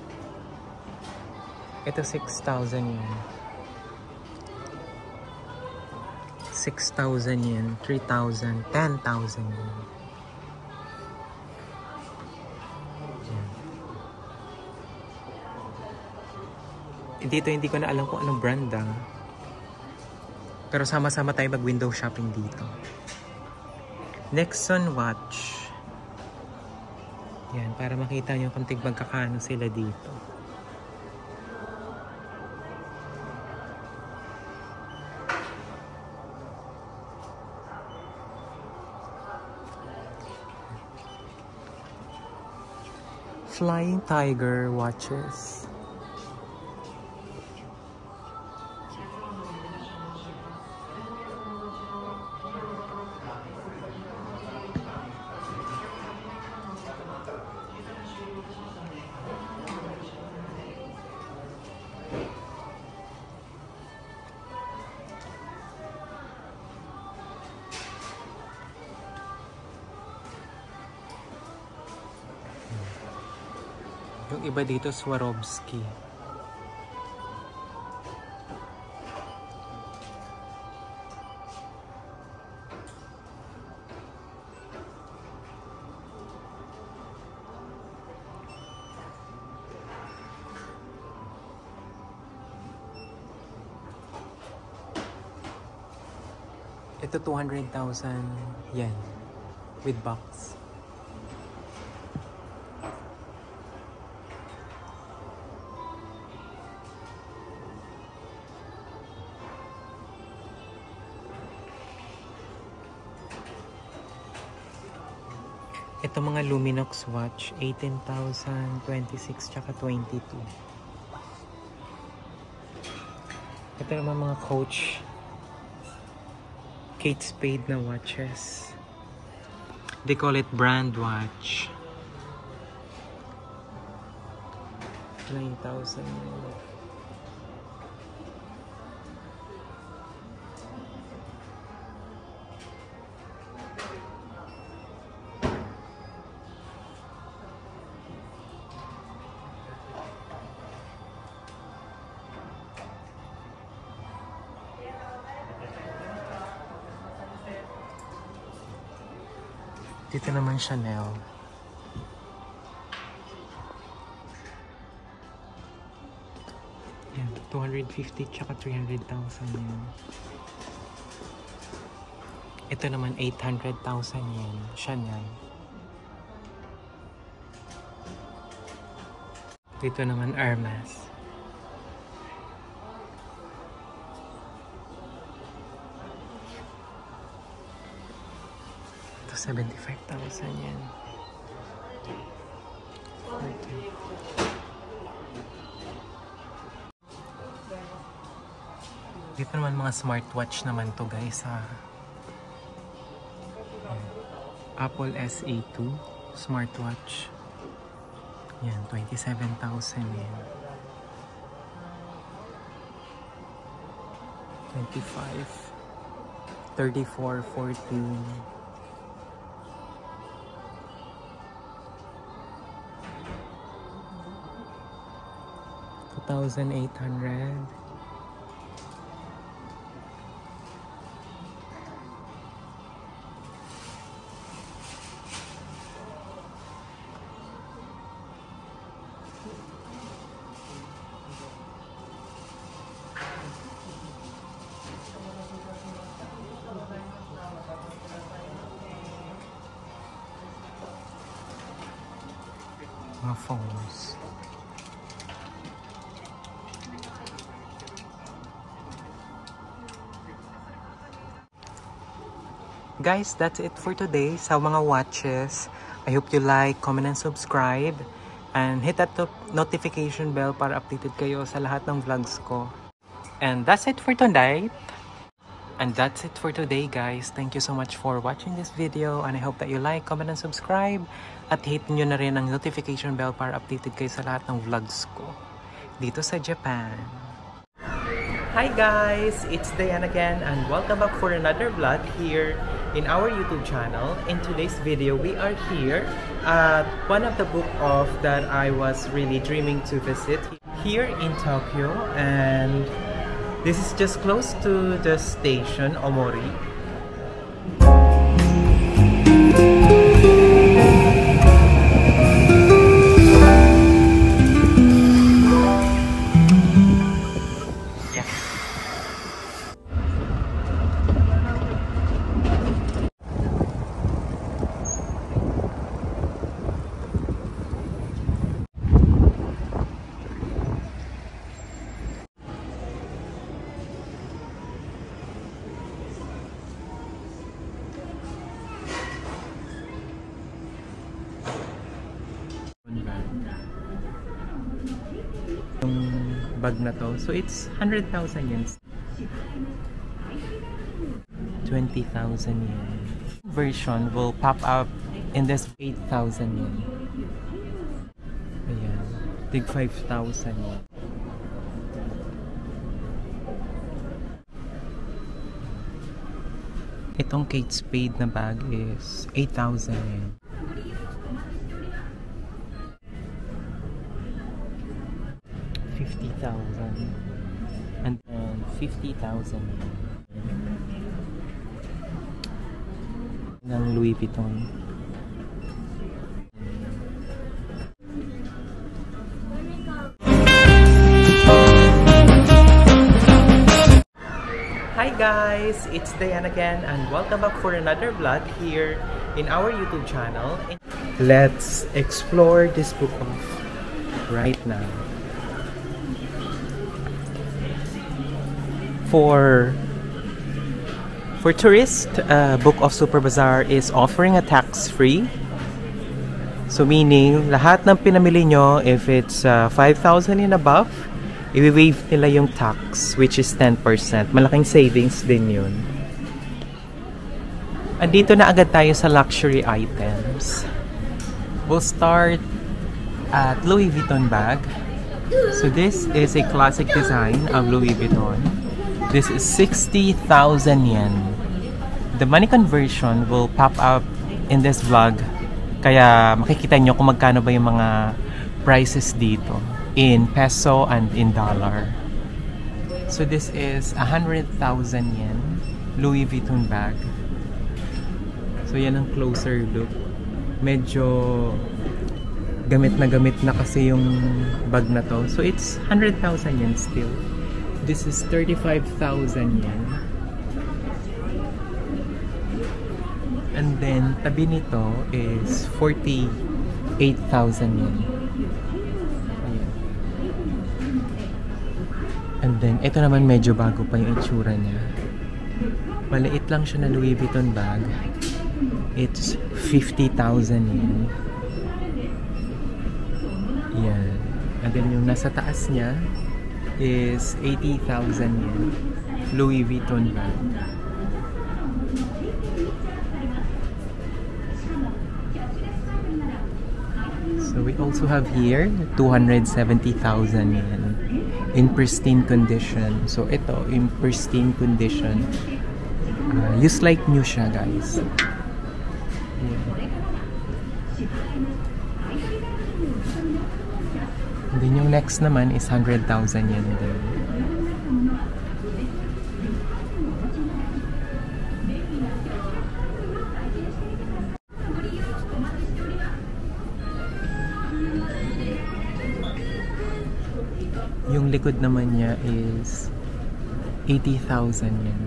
Ito 6,000 yan. 6,000 yan. 3,000. 10,000 yan. Dito hindi ko na alam kung anong brand ah. Pero sama-sama tayo mag window shopping dito. Nexon watch. Yan, para makita nyo kung tigmagkakano sila dito. Flying Tiger watches. Yung iba dito, Swarovski. Ito 200,000 yen with box. Ito mga Luminox watch, 18,000, 26, tsaka 22. Ito naman mga Coach Kate Spade na watches. They call it brand watch. 9,000. Dito naman Chanel. Yan, 250 tsaka 300,000 yan. Ito naman 800,000 yan. Chanel. Dito naman Hermes. Ito 75,000 yan. Okay. Dito naman mga smartwatch naman to guys ha. Apple SE2 smartwatch. Yan, 27,000 yan. 25, 34, 14. 2,800. Mga phones. Guys, that's it for today sa mga watches. I hope you like, comment, and subscribe. And hit that notification bell para updated kayo sa lahat ng vlogs ko. And that's it for tonight. And that's it for today, guys. Thank you so much for watching this video. And I hope that you like, comment, and subscribe. At hit nyo na rin ang notification bell para updated kayo sa lahat ng vlogs ko dito sa Japan. Hi guys! It's Dayan again and welcome back for another vlog here in our YouTube channel. In today's video, we are here at one of the book off that I was really dreaming to visit here in Tokyo, and this is just close to the station, Omori. Yung bag na to, so it's 100,000 yen, 20,000 yen. Version will pop up in this 8,000 yen. Ayan, tig 5,000 yen. Itong Kate Spade na bag is 8,000 yen. And then 50,000 ng Louis Vuitton. Hi guys, it's Dayan again and welcome back for another vlog here in our YouTube channel. Let's explore this book off right now. For tourists, Book of Super Bazaar is offering a tax-free. So meaning, lahat ng pinamili nyo, if it's 5,000 and above, i-waive nila yung tax, which is 10%. Malaking savings din yun. Andito na agad tayo sa luxury items. We'll start at Louis Vuitton bag. So this is a classic design of Louis Vuitton. This is 60,000 yen. The money conversion will pop up in this vlog. Kaya makikita nyo kung magkano ba yung mga prices dito in peso and in dollar. So this is 100,000 yen Louis Vuitton bag. So So yan ang closer look. Medyo gamit na kasi yung bag na to. So it's 100,000 yen still. This is 35,000 yen. And then tabi nito is 48,000 yen. Ayan. And then ito naman medyo bago pa yung itsura niya. Maliit lang siya na Louis Vuitton bag. It's 50,000 yen. Yan. And then yung nasa taas niya is 80,000 yen. Louis Vuitton bag. So we also have here 270,000 yen in pristine condition. So ito in pristine condition. Just like new siya, guys. And then yung next naman is 100,000 yen din. Yung likod naman niya is 80,000 yen.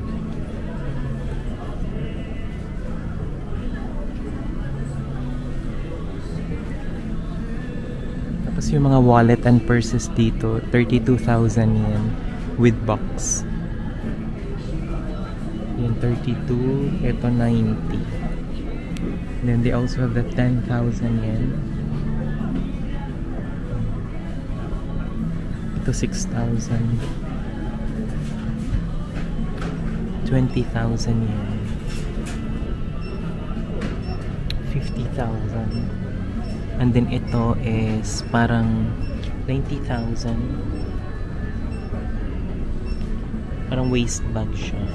Tapos yung mga wallet and purses dito, 32,000 yen with box. Yan, 32. Ito, 90. And then they also have the 10,000 yen. Ito, 6,000. 20,000 yen. 50,000. And then ito is parang 90,000. Parang waist bag siya.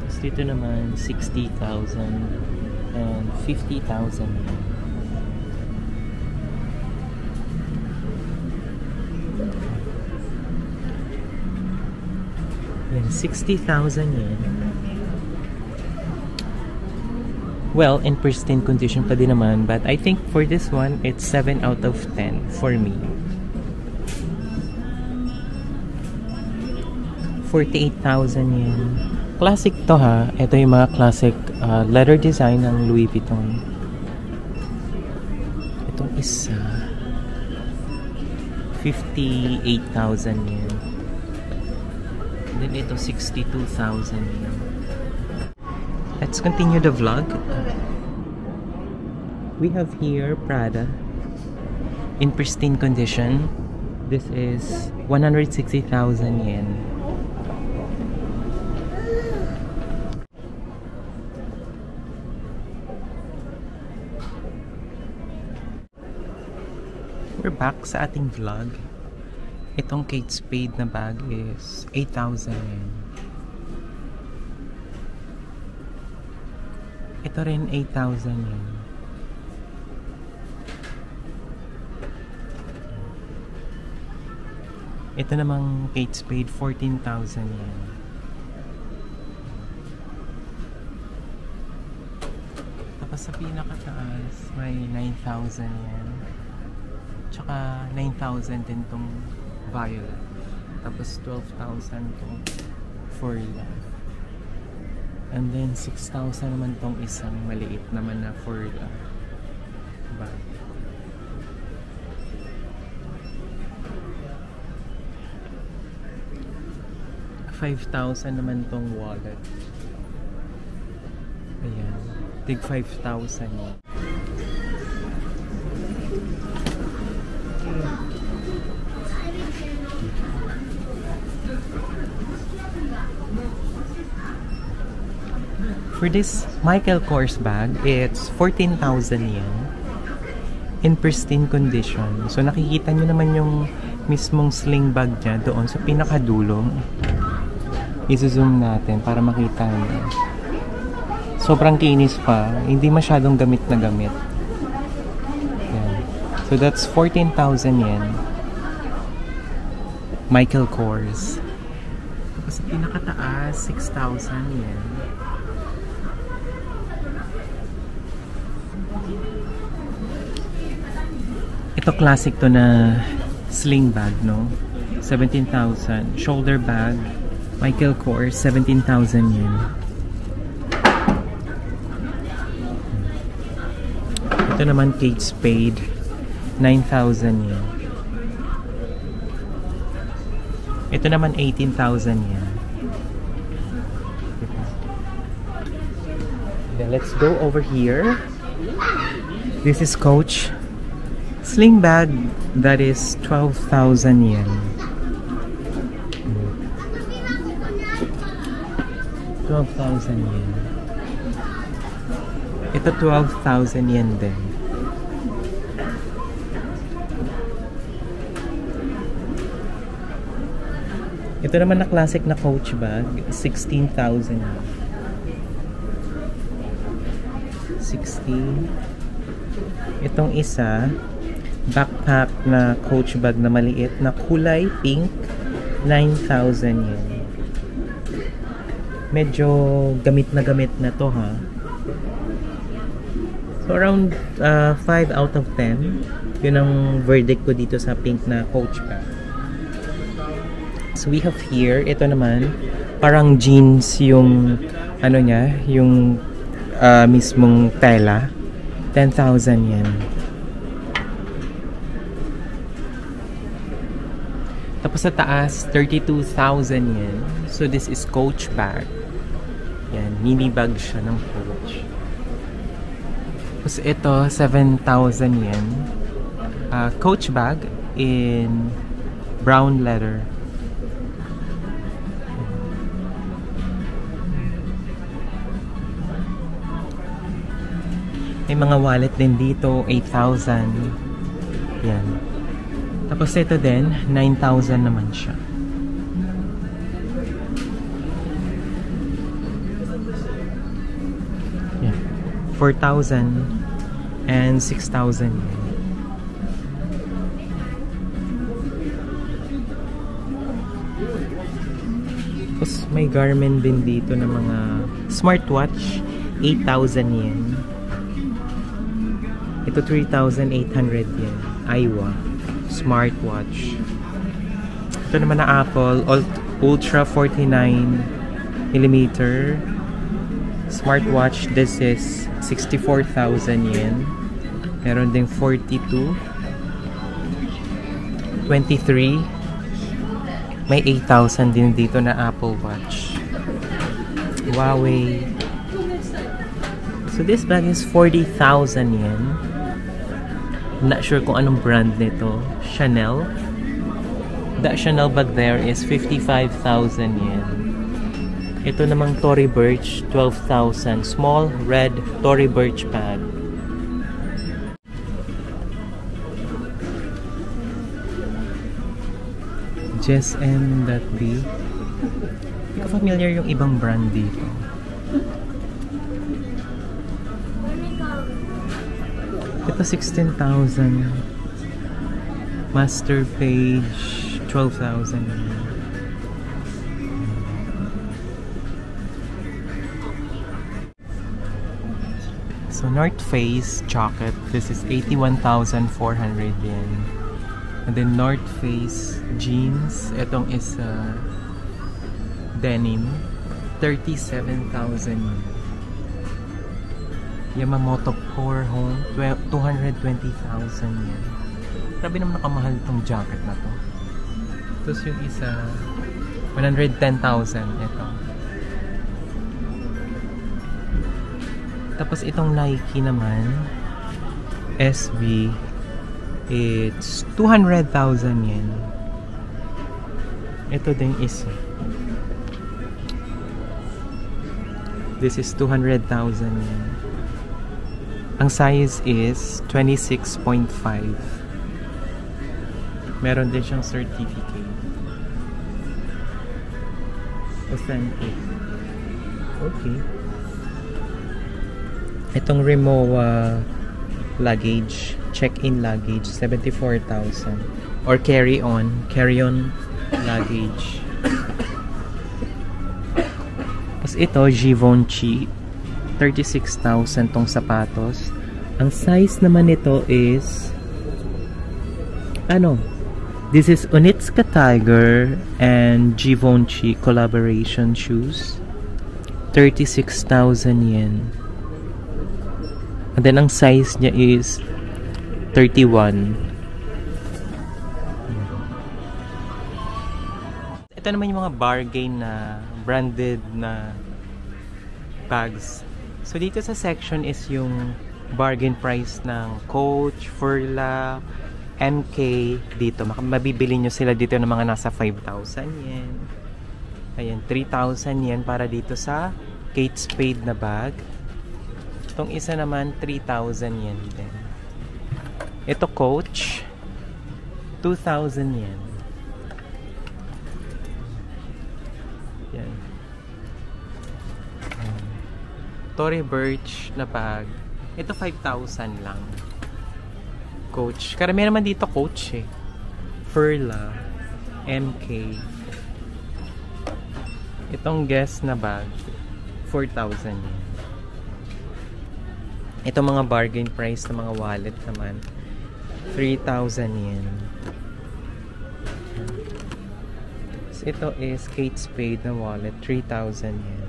Tapos dito naman 60,000 and 50,000. Then 60,000 yen. Well, in pristine condition pa din naman, but I think for this one, it's 7 out of 10 for me. 48,000 yen. Classic to ha. Ito yung mga classic leather design ng Louis Vuitton. Itong isa, 58,000 yen. And then ito, 62,000 yen. Let's continue the vlog. We have here Prada in pristine condition. This is 160,000 yen. We're back sa ating vlog. Itong Kate Spade na bag is 8,000 yen. Ito rin 8,000 yen. Ito namang Kate Spade 14,000 yen. Tapos sa pinakataas may 9,000 yen. Tsaka 9,000 din tong violet. Tapos 12,000 tong Furla. And then 6,000 naman tong isang maliit naman na Furla bag. $5,000 naman tong wallet. Ayan. Tig 5,000 yun. For this Michael Kors bag, it's 14,000 yen in pristine condition. So nakikita nyo naman yung mismong sling bag niya doon sa pinakadulong. I-zoom natin para makita nyo. Sobrang kinis pa. Hindi masyadong gamit na gamit. Yan. So that's 14,000 yen. Michael Kors. Tapos sa pinakataas, 6,000 yen. Ito classic to na sling bag, no? 17,000. Shoulder bag, Michael Kors, 17,000 yen. Ito naman Kate Spade, 9,000 yen. Ito naman 18,000 yen. Then let's go over here. This is Coach sling bag that is 12,000 yen. yen. Ito 12,000 yen din. Ito naman na classic na Coach bag, 16,000 yen. 16. Itong isa, backpack na Coach bag na maliit na kulay pink, 9,000 yen. Medyo gamit na to, ha. So around 5 out of 10. Yun ang verdict ko dito sa pink na Coach bag. So we have here, ito naman parang jeans yung ano niya, yung mismong tela, 10,000 yen. Tapos sa taas, 32,000 yen. So this is Coach bag. Yan, mini bag siya ng Coach. Tapos ito, 7,000 yen. Coach bag in brown leather. May mga wallet din dito, 8,000. Yan. Tapos ito din, 9,000 naman siya. Yan. 4,000 and 6,000. Tapos may Garmin din dito na mga smartwatch, 8,000 yen. Ito 3,800 yen. Aiwa smartwatch. Ito naman na Apple Ultra 49mm smartwatch. This is 64,000 yen. Meron ding 42, 23. May 8,000 din dito na Apple Watch. Huawei. So this bag is 40,000 yen. I'm not sure kung anong brand nito. Chanel. That Chanel bag there is 55,000 yen. Ito namang Tory Burch, 12,000. Small red Tory Burch bag. JSM.B. Hindi ko familiar yung ibang brand dito. Ito 16,000. Master Page 12,000. So North Face jacket, this is 81,400 yen. And then North Face jeans, etong is denim, 37,000 yen. Yamamoto Core Home, 220,000 yen. Grabe naman nakamahal itong jacket na to. Tapos yung isa, 110,000 ito. Tapos itong Nike naman, SB, it's 200,000 yen. Ito din isa. This is 200,000 yen. Ang size is 26.5. Meron din siyang certificate. Authentic. Okay. Itong Rimowa luggage, check-in luggage, 74,000. Or carry-on luggage. Tapos ito, Givenchy, 36,000 tong sapatos. Ang size naman nito is Ano? This is Onitsuka Tiger and Givenchy collaboration shoes. 36,000 yen. And then ang size niya is 31. Ito naman yung mga bargain na branded na bags. So dito sa section is yung bargain price ng Coach, Furla, MK dito. Mabibili nyo sila dito ng mga nasa 5,000 yen. Ayan, 3,000 yen para dito sa Kate Spade na bag. Itong isa naman, 3,000 yen din. Ito Coach, 2,000 yen. Yan. Tory Burch na bag. Ito 5,000 lang. Coach. Karamihan naman dito Coach eh. Furla, MK. Itong Guess na bag, 4,000 yen. Ito mga bargain price na mga wallet naman, 3,000 yen. So, ito is Kate Spade na wallet, 3,000 yen.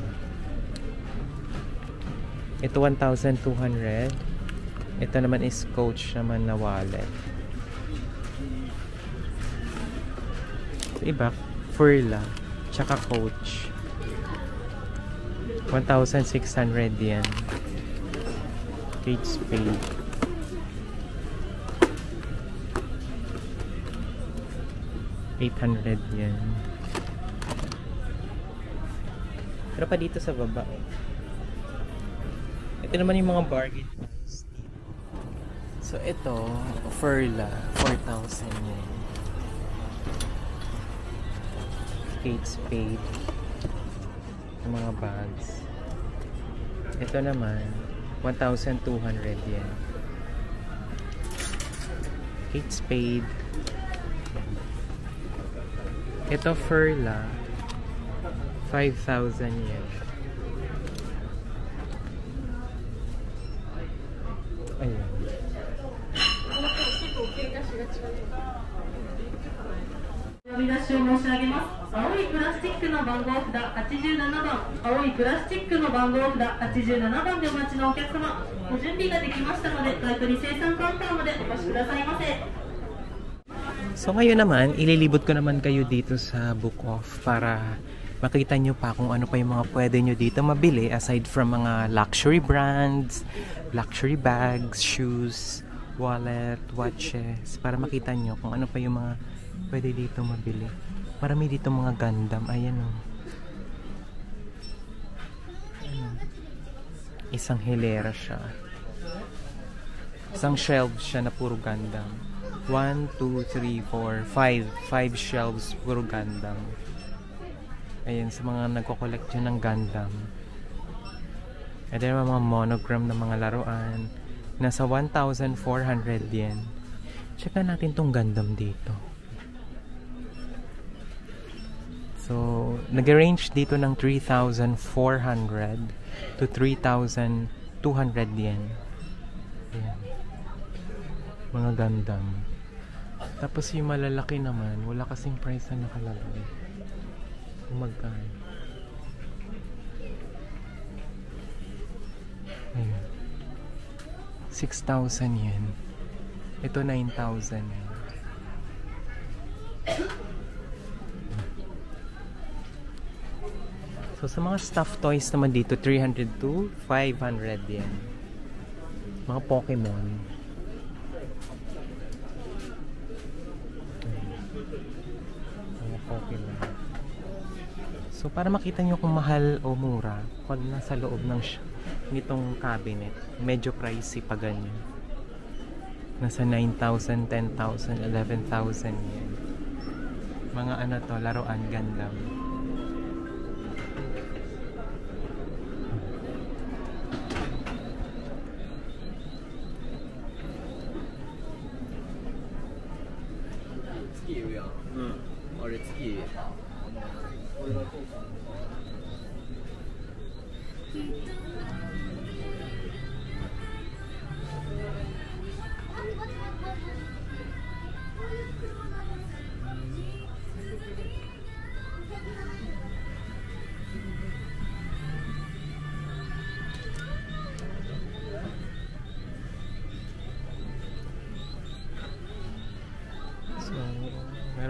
Ito 1,200. Ito naman is Coach naman na wallet. So, iba, Furla, tsaka Coach. 1,600 yen. Kate Spade. ₱800 yen. Pero pa dito sa baba eh. Ito naman yung mga bargain price dito. So ito, Furla, 4,000 yen. Kate Spade. Yung mga bags. Ito naman, 1,200 yen. Kate Spade. Ito Furla, 5,000 yen. Ayan. So ngayon naman, ililibot ko naman kayo dito sa Book Off para makita nyo pa kung ano pa yung mga pwede nyo dito mabili aside from mga luxury brands, luxury bags, shoes, wallet, watches, para makita nyo kung ano pa yung mga pwede dito mabili. Marami dito mga Gundam. Ayan o. Isang hilera siya. Isang shelf siya na puro Gundam. 1, 2, 3, 4, 5. 5 shelves puro Gundam. Ayan, sa mga nagko-collect dyan ng Gundam. And then mga monogram na mga laruan. Nasa 1,400 yen. Checka natin tong Gundam dito. So, nag-range dito ng 3,400 to 3,200 yen. Ayan. Mga Gundam. Tapos yung malalaki naman, wala kasing price na nakalagay. Kung magkano. Ayan. 6,000 yen. Ito 9,000 yen. So sa mga stuffed toys naman dito, 300 to 500 yen. Mga Pokemon. Mga Pokemon. So para makita nyo kung mahal o mura, pag nasa loob ng nitong cabinet, medyo pricey pa ganyan. Nasa 9,000, 10,000, 11,000 yen. Mga ano to, laruan, Gundam.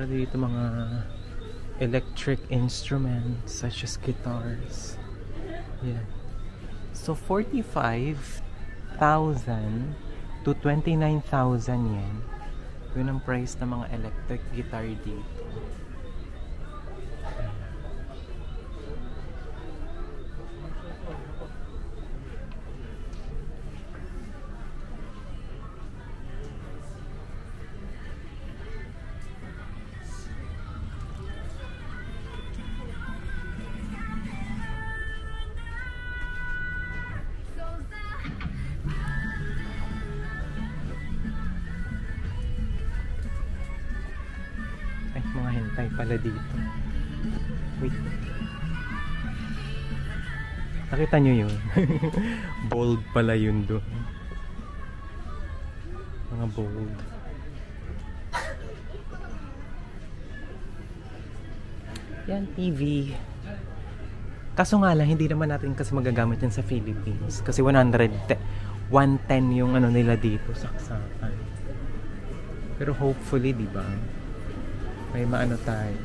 dito mga electric instruments such as guitars. Yeah. So 45,000 to 29,000 yen. Yun ang price ng mga electric guitar dito. Mga hentai pala dito. Wait. Nakita nyo yun? Bold pala yun doon. Mga bold. Yan, TV. Kaso nga lang, hindi naman natin kasi magagamit yan sa Philippines. Kasi 110 yung ano nila dito, saksakan. Pero hopefully, di ba? May maano tayo.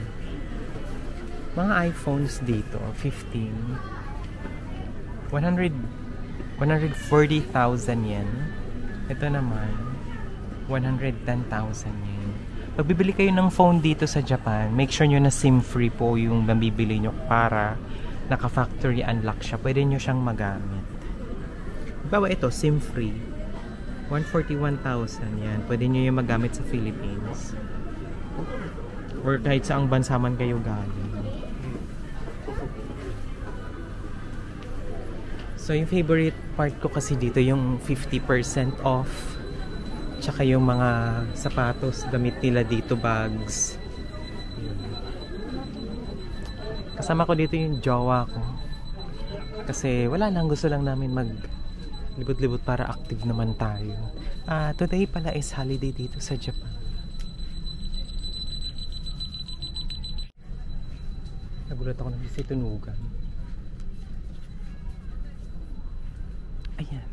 Mga iPhones dito, 140,000 yen. Ito naman, 110,000 yen. Pag bibili kayo ng phone dito sa Japan, make sure nyo na SIM-free po yung nabibili nyo para naka-factory unlock siya. Pwede nyo siyang magamit. Bawa ito, SIM-free. 141,000 yan. Pwede nyo yung magamit sa Philippines. Or kahit saang bansa man kayo galing. So yung favorite part ko kasi dito yung 50% off. Tsaka yung mga sapatos, damit nila dito, bags. Kasama ko dito yung jowa ko. Kasi wala lang, gusto lang namin mag libot-libot para active naman tayo. Today pala is holiday dito sa Japan. Nagulat ako na kasi tunugan. Ayan.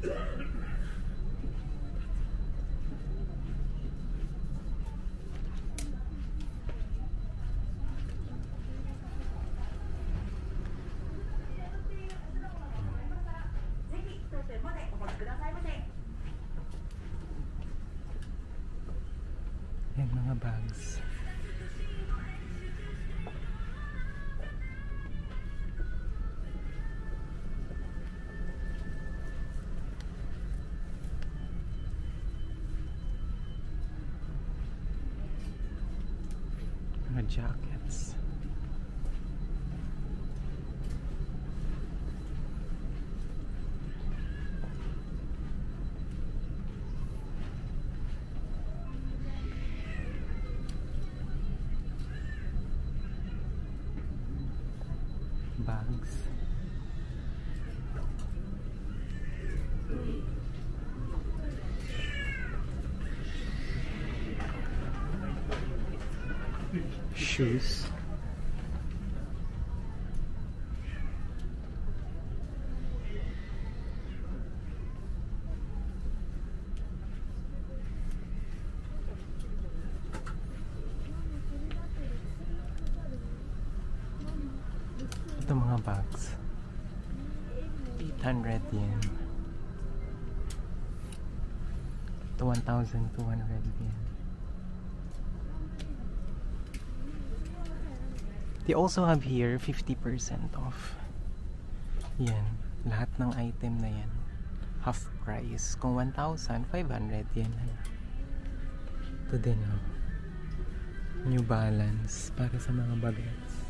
Ayan mga bags. Mga jackets. Bags. Shoes. Ito mga bags. 800 yen. Ito 1,200 yen. They also have here 50% off. Yan. Lahat ng item na yan. Half price. Kung 1,500 yen. Ito din, oh. New Balance. Para sa mga bagets.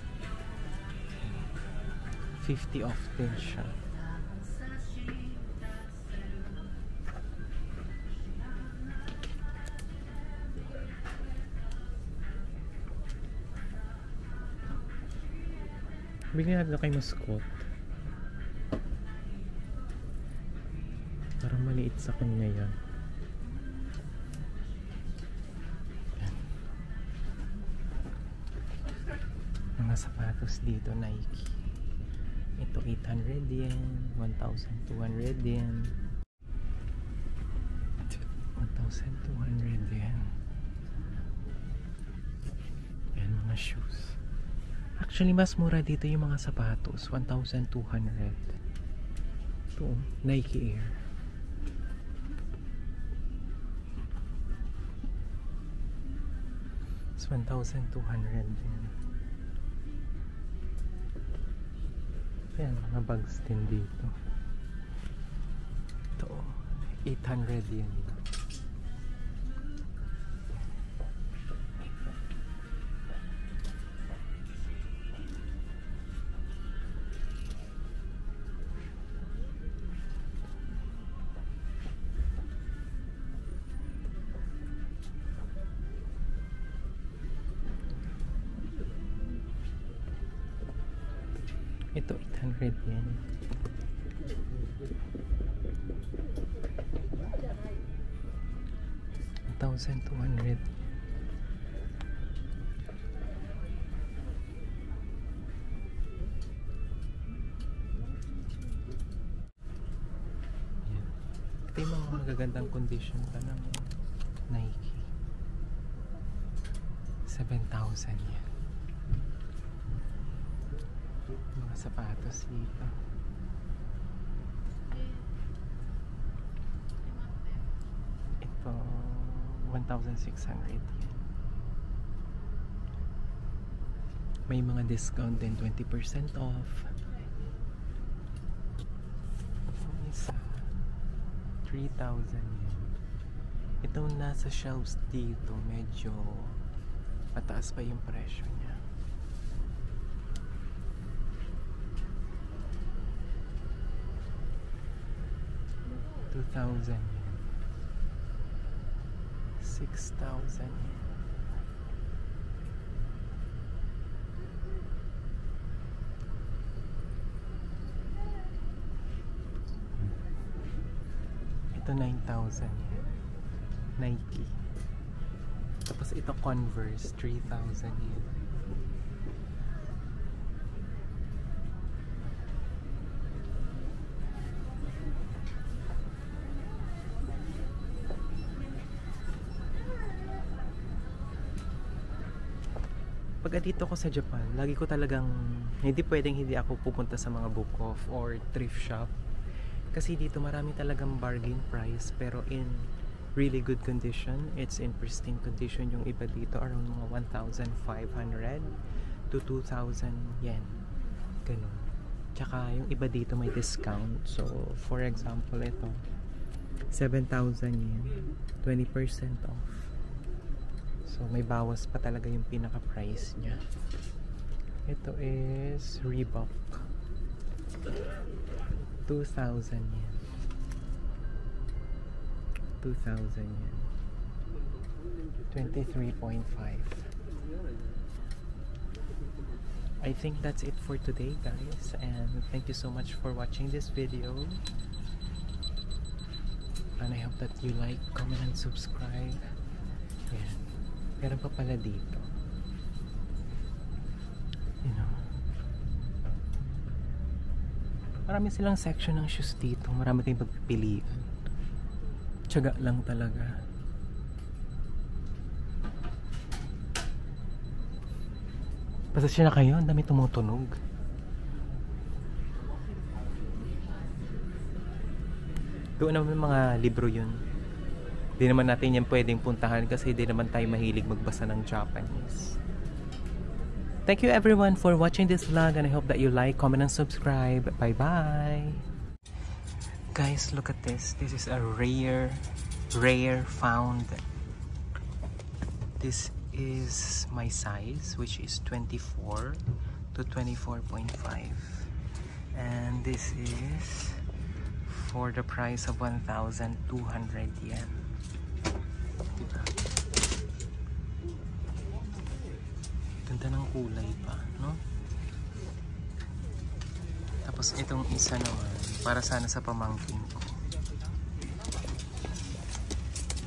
50 off din siya. Bigyan natin kay mascot. Parang maliit sa kanya yan. Mga sapatos dito, Nike. Ito 800 yen, 1,200 yen, 1,200 yen. mga shoes. Actually, mas mura dito yung mga sapatos. 1,200. Ito, Nike Air. It's 1,200 din. Ayan, mga bags din dito. Ito, 800 yan. Ito, 800 yan. $1,200. Ito yung mga magagandang condition pa ng Nike. 7,000 yan. Mga sapatos dito. Ito 1,600 yan. May mga discount din, 20% off. Isa 3,000 yan. Itong nasa shelves dito medyo mataas pa yung presyo niya. 2,000 yen. 6,000 yen. Ito 9,000 yen. Nike. Tapos ito Converse, 3,000 yen. Pag dito ako sa Japan, lagi ko talagang hindi pwedeng hindi ako pupunta sa mga book off or thrift shop. Kasi dito marami talagang bargain price pero in really good condition. It's in pristine condition yung iba dito, around mga 1,500 to 2,000 yen. Ganun. Tsaka yung iba dito may discount. So, for example, ito 7,000 yen, 20% off. So, may bawas pa talaga yung pinaka-price niya. Ito is Reebok. 2,000 yen. 2,000 yen. 23.5. I think that's it for today, guys. And thank you so much for watching this video. And I hope that you like, comment, and subscribe. Yan. Meron pa pala dito. You know. Marami silang section ng shoes dito. Marami kayong pagpipilian. Tiyaga lang talaga. Pasasya na kayo. Ang dami tumutunog. Doon naman mga libro yun. Di naman natin yan pwedeng puntahan kasi di naman tayo mahilig magbasa ng Japanese. Thank you everyone for watching this vlog and I hope that you like, comment, and subscribe. Bye bye! Guys, look at this. This is a rare found. This is my size, which is 24 to 24.5. And this is for the price of 1,200 yen. Ganda ng kulay pa, no? Tapos itong isa naman, para sana sa pamangkin ko,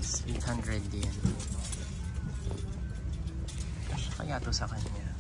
is 800 yen. Kaya to sa kanya.